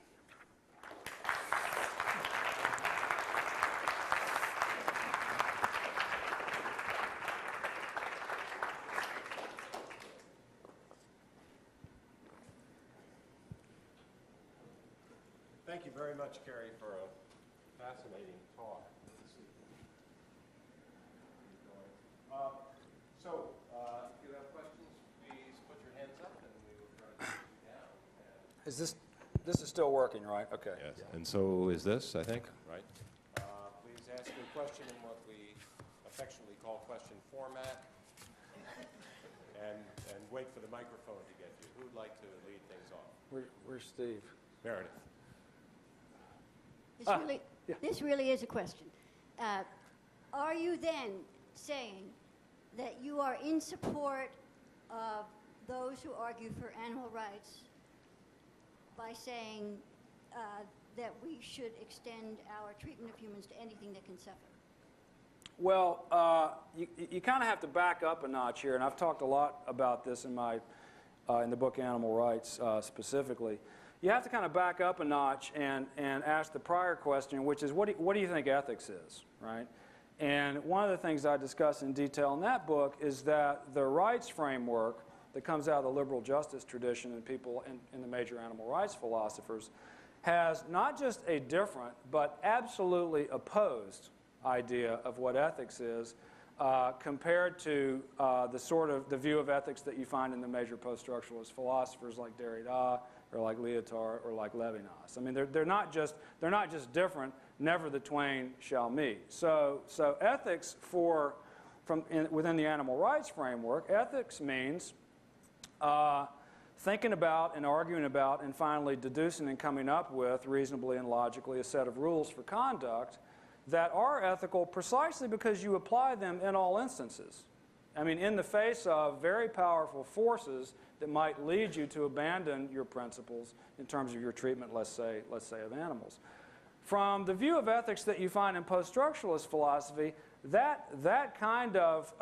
S1: Thank you very much, Cary, for a fascinating talk. If you have questions, please put your hands up, and we will try to take you down.
S2: Is this is still working, right? Okay.
S1: Yes, and so is this, I think, right? Please ask your question in what we affectionately call question format, and wait for the microphone to get you. Who would like to lead things off?
S2: Where's Steve?
S1: Meredith.
S3: This really is a question. Are you then saying that you are in support of those who argue for animal rights by saying that we should extend our treatment of humans to anything that can suffer?
S2: Well, you kind of have to back up a notch here, and I've talked a lot about this in my in the book Animal Rights specifically. You have to kind of back up a notch and ask the prior question, which is what do you think ethics is, right? And one of the things I discuss in detail in that book is that the rights framework that comes out of the liberal justice tradition and people in the major animal rights philosophers has not just a different but absolutely opposed idea of what ethics is compared to the view of ethics that you find in the major post-structuralist philosophers like Derrida or like Lyotard or like Levinas. I mean, they're not just different. Never the twain shall meet. So ethics within the animal rights framework, ethics means thinking about and arguing about and finally deducing and coming up with reasonably and logically a set of rules for conduct that are ethical precisely because you apply them in all instances. I mean, in the face of very powerful forces that might lead you to abandon your principles in terms of your treatment, let's say of animals. From the view of ethics that you find in post-structuralist philosophy, that kind of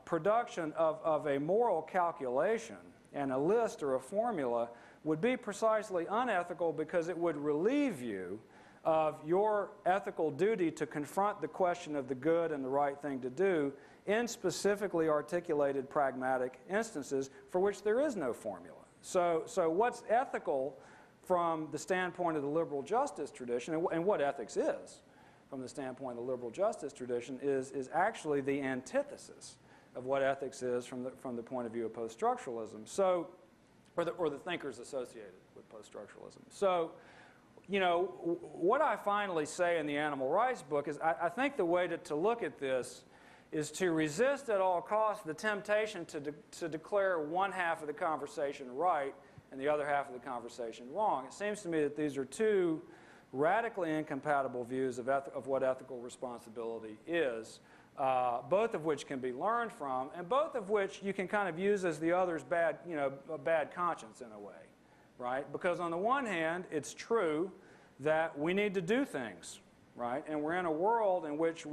S2: production of a moral calculation and a list or a formula would be precisely unethical because it would relieve you of your ethical duty to confront the question of the good and the right thing to do in specifically articulated pragmatic instances for which there is no formula. So what's ethical from the standpoint of the liberal justice tradition, and what ethics is from the standpoint of the liberal justice tradition, is actually the antithesis of what ethics is from the point of view of post-structuralism. So, or the thinkers associated with post-structuralism. So, you know, what I finally say in the Animal Rights book is I think the way to look at this is to resist at all costs the temptation to declare one half of the conversation right and the other half of the conversation wrong. It seems to me that these are two radically incompatible views of what ethical responsibility is, both of which can be learned from, and both of which you can kind of use as the other's bad conscience in a way, right? Because on the one hand, it's true that we need to do things, right? And we're in a world in which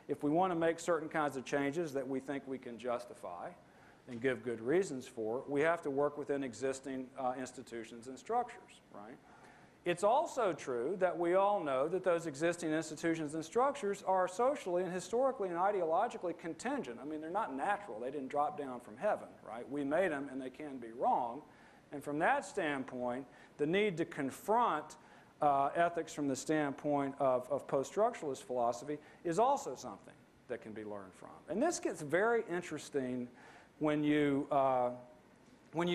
S2: if we want to make certain kinds of changes that we think we can justify and give good reasons for, we have to work within existing institutions and structures, right? It's also true that we all know that those existing institutions and structures are socially and historically and ideologically contingent. I mean, they're not natural. They didn't drop down from heaven, right? We made them, and they can be wrong. And from that standpoint, the need to confront ethics from the standpoint of post-structuralist philosophy is also something that can be learned from. And this gets very interesting when you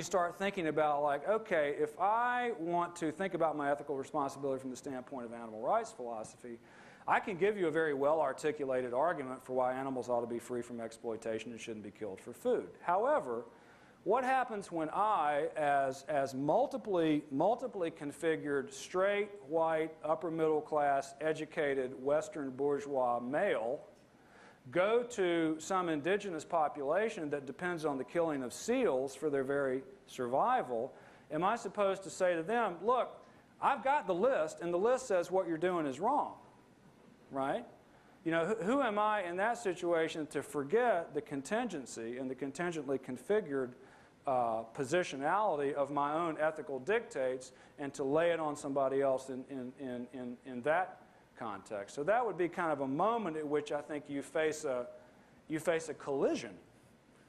S2: start thinking about, like, okay, if I want to think about my ethical responsibility from the standpoint of animal rights philosophy, I can give you a very well-articulated argument for why animals ought to be free from exploitation and shouldn't be killed for food. However, what happens when I, as multiply configured, straight, white, upper middle class, educated, Western bourgeois male, go to some indigenous population that depends on the killing of seals for their very survival, am I supposed to say to them, look, I've got the list, and the list says what you're doing is wrong, right? You know, who am I in that situation to forget the contingency and the contingently configured positionality of my own ethical dictates and to lay it on somebody else in that context? So that would be kind of a moment at which I think you face a collision,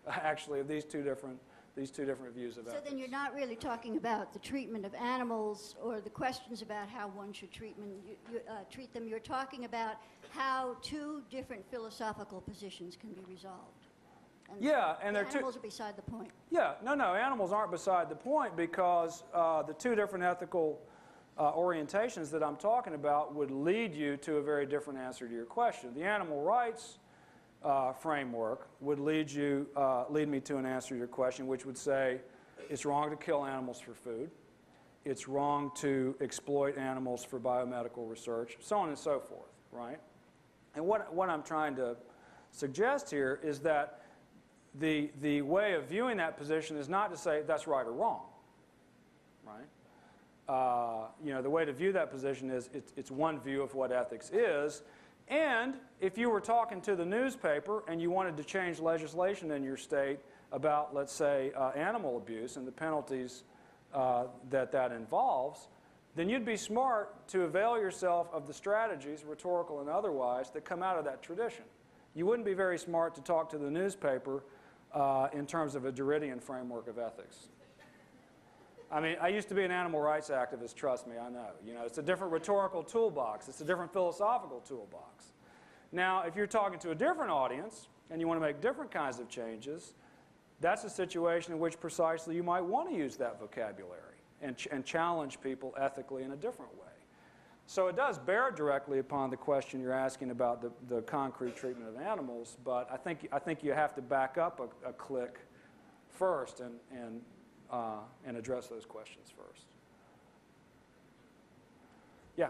S2: actually, of these two different views of ethics.
S3: So then you're not really talking about the treatment of animals or the questions about how one should treat them. You're talking about how two different philosophical positions can be resolved. And
S2: yeah, and
S3: the
S2: they're
S3: animals are beside the point.
S2: Yeah, no, animals aren't beside the point because the two different ethical orientations that I'm talking about would lead you to a very different answer to your question. The animal rights framework would lead me to an answer to your question, which would say it's wrong to kill animals for food, it's wrong to exploit animals for biomedical research, so on and so forth, right? And what I'm trying to suggest here is that the way of viewing that position is not to say that's right or wrong, right? You know, the way to view that position is it's one view of what ethics is. And if you were talking to the newspaper and you wanted to change legislation in your state about, let's say, animal abuse and the penalties that involves, then you'd be smart to avail yourself of the strategies, rhetorical and otherwise, that come out of that tradition. You wouldn't be very smart to talk to the newspaper in terms of a Derridian framework of ethics. I mean, I used to be an animal rights activist, trust me, I know. You know, it's a different rhetorical toolbox. It's a different philosophical toolbox. Now, if you're talking to a different audience and you want to make different kinds of changes, that's a situation in which precisely you might want to use that vocabulary and challenge people ethically in a different way. So it does bear directly upon the question you're asking about the concrete treatment of animals, but I think you have to back up a click first and address those questions first. Yeah.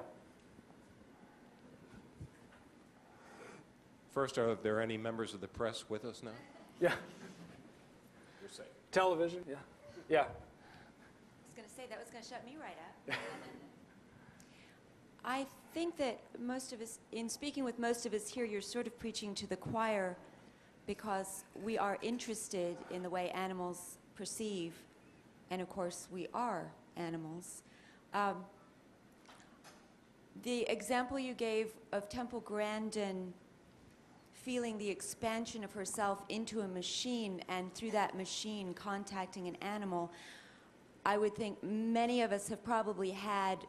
S1: First, are there any members of the press with us now?
S2: Yeah.
S1: You're safe.
S2: Television? Yeah. Yeah.
S4: I was going to say that was going to shut me right up. I think that most of us, in speaking with most of us here, you're sort of preaching to the choir because we are interested in the way animals perceive, and of course we are animals. The example you gave of Temple Grandin feeling the expansion of herself into a machine and through that machine contacting an animal, I would think many of us have probably had,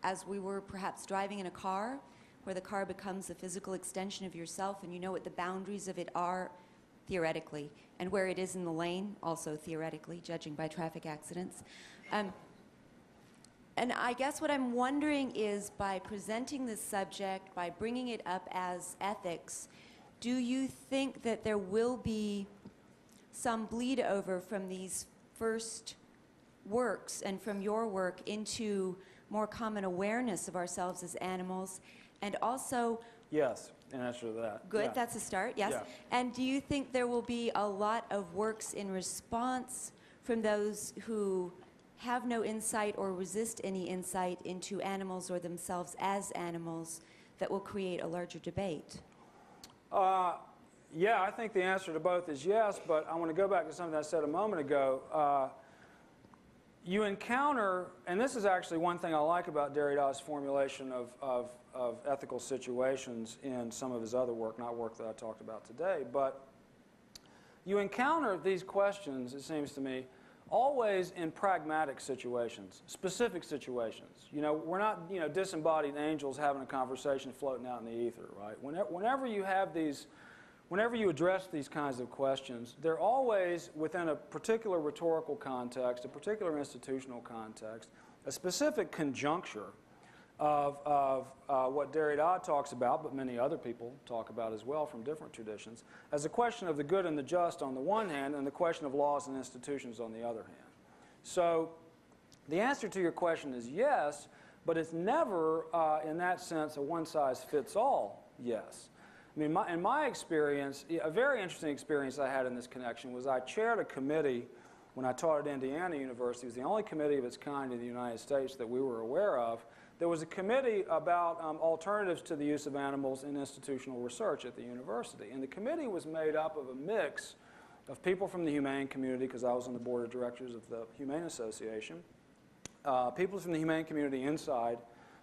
S4: as we were perhaps driving in a car, where the car becomes a physical extension of yourself and you know what the boundaries of it are, theoretically, and where it is in the lane, also theoretically, judging by traffic accidents. And I guess what I'm wondering is, by presenting this subject, by bringing it up as ethics, do you think that there will be some bleed over from these first works and from your work into more common awareness of ourselves as animals? And also...
S2: Yes, in answer to that.
S4: Good,
S2: yeah.
S4: That's a start, yes.
S2: Yeah.
S4: And do you think there will be a lot of works in response from those who have no insight or resist any insight into animals or themselves as animals that will create a larger debate?
S2: Yeah, I think the answer to both is yes, but I want to go back to something I said a moment ago. You encounter, and this is actually one thing I like about Derrida's formulation of ethical situations in some of his other work, not work that I talked about today, but you encounter these questions, it seems to me, always in pragmatic situations, specific situations. You know, we're not, you know, disembodied angels having a conversation floating out in the ether, right? Whenever you have these, whenever you address these kinds of questions, they're always within a particular rhetorical context, a particular institutional context, a specific conjuncture of what Derrida talks about, but many other people talk about as well from different traditions, as a question of the good and the just on the one hand, and the question of laws and institutions on the other hand. So the answer to your question is yes, but it's never, in that sense, a one-size-fits-all yes. I mean, in my experience, a very interesting experience I had in this connection was I chaired a committee when I taught at Indiana University. It was the only committee of its kind in the United States that we were aware of. There was a committee about alternatives to the use of animals in institutional research at the university. And the committee was made up of a mix of people from the humane community, because I was on the board of directors of the Humane Association, people from the humane community inside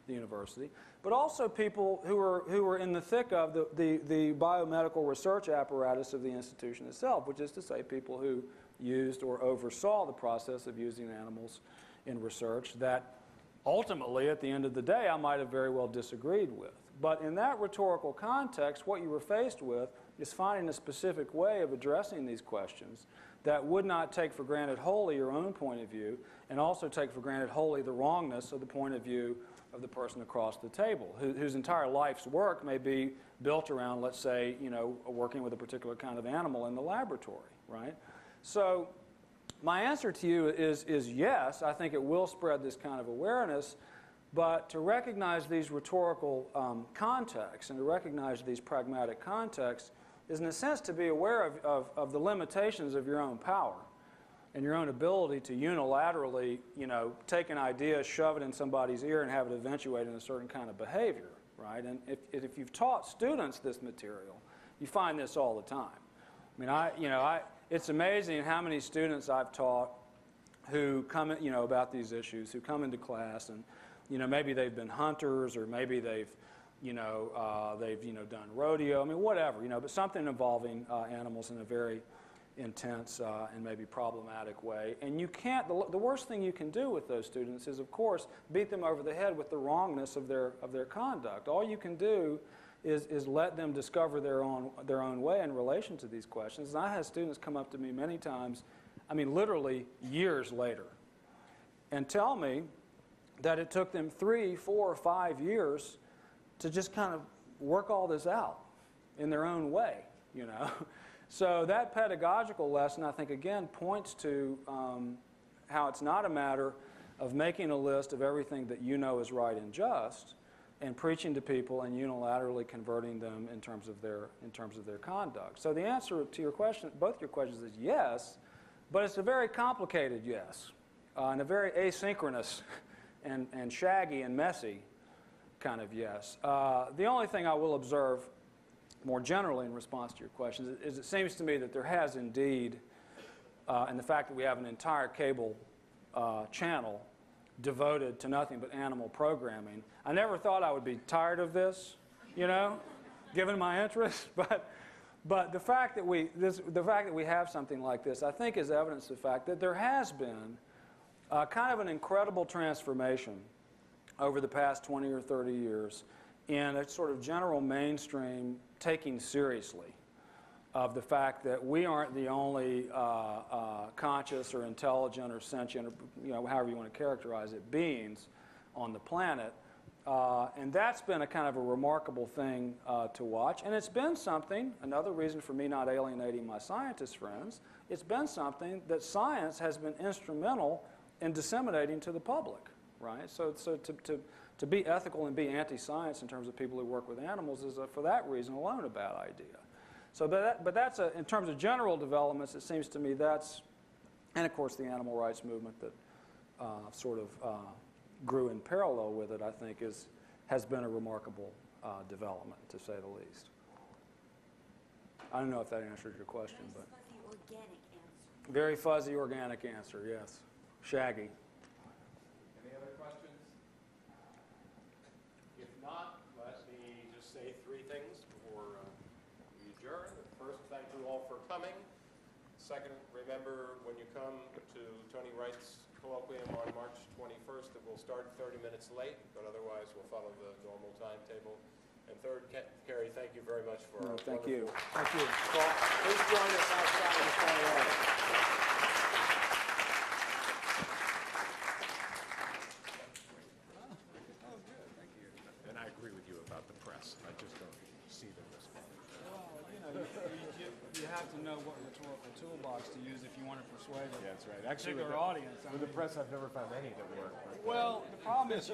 S2: the university, but also people who were in the thick of the biomedical research apparatus of the institution itself, which is to say people who used or oversaw the process of using animals in research that ultimately, at the end of the day, I might have very well disagreed with. But in that rhetorical context, what you were faced with is finding a specific way of addressing these questions that would not take for granted wholly your own point of view and also take for granted wholly the wrongness of the point of view of the person across the table, whose entire life's work may be built around, let's say, working with a particular kind of animal in the laboratory, right? So my answer to you is yes, I think it will spread this kind of awareness, but to recognize these rhetorical contexts and to recognize these pragmatic contexts is, in a sense, to be aware of the limitations of your own power and your own ability to unilaterally, take an idea, shove it in somebody's ear, and have it eventuate in a certain kind of behavior, right? And if you've taught students this material, you find this all the time. I mean, it's amazing how many students I've taught who come, about these issues, who come into class and, maybe they've been hunters or maybe they've done rodeo, I mean, whatever, but something involving animals in a very intense and maybe problematic way. And you can't, the worst thing you can do with those students is, of course, beat them over the head with the wrongness of their conduct. All you can do is let them discover their own way in relation to these questions. And I had students come up to me many times, I mean, literally years later, and tell me that it took them 3, 4, 5 years to just kind of work all this out in their own way, So that pedagogical lesson, I think, again, points to how it's not a matter of making a list of everything that you know is right and just, and preaching to people and unilaterally converting them in terms of their conduct. So the answer to your question, both your questions, is yes, but it's a very complicated yes, and a very asynchronous and shaggy and messy kind of yes. The only thing I will observe more generally in response to your question is it seems to me that there has indeed, and the fact that we have an entire cable channel devoted to nothing but animal programming. I never thought I would be tired of this, given my interest, but the fact that we have something like this, I think, is evidence of the fact that there has been kind of an incredible transformation over the past 20 or 30 years in a sort of general mainstream taking seriously of the fact that we aren't the only conscious or intelligent or sentient, or however you want to characterize it, beings on the planet. And that's been a kind of a remarkable thing to watch. And it's been something, another reason for me not alienating my scientist friends, it's been something that science has been instrumental in disseminating to the public, right? So to be ethical and be anti-science in terms of people who work with animals is, for that reason alone, a bad idea. So, but that's in terms of general developments, it seems to me that's, and of course the animal rights movement that sort of grew in parallel with it, I think, has been a remarkable development, to say the least. I don't know if that answers your question, but
S4: Fuzzy, organic answer.
S2: very fuzzy, organic answer, yes. Shaggy.
S1: Any other questions? If not, let me just say 3 things before we adjourn. First, thank you all for coming. Second, remember when you come to Tony Wright's Colloquium on March 21st, it will start 30 minutes late, but otherwise we'll follow the normal timetable. And third, Cary, thank you very much for our
S2: Thank you.
S1: wonderful-
S2: Thank you. Well, please join us outside of the Tony Wright.
S1: And I agree with you about the press. I just don't see them responding.
S2: Well, you have to know what rhetorical toolbox to use if you want to persuade a
S1: Yeah, that's right. Actually,
S2: particular audience.
S1: with the press, I've never found any that work.
S2: Well, the problem is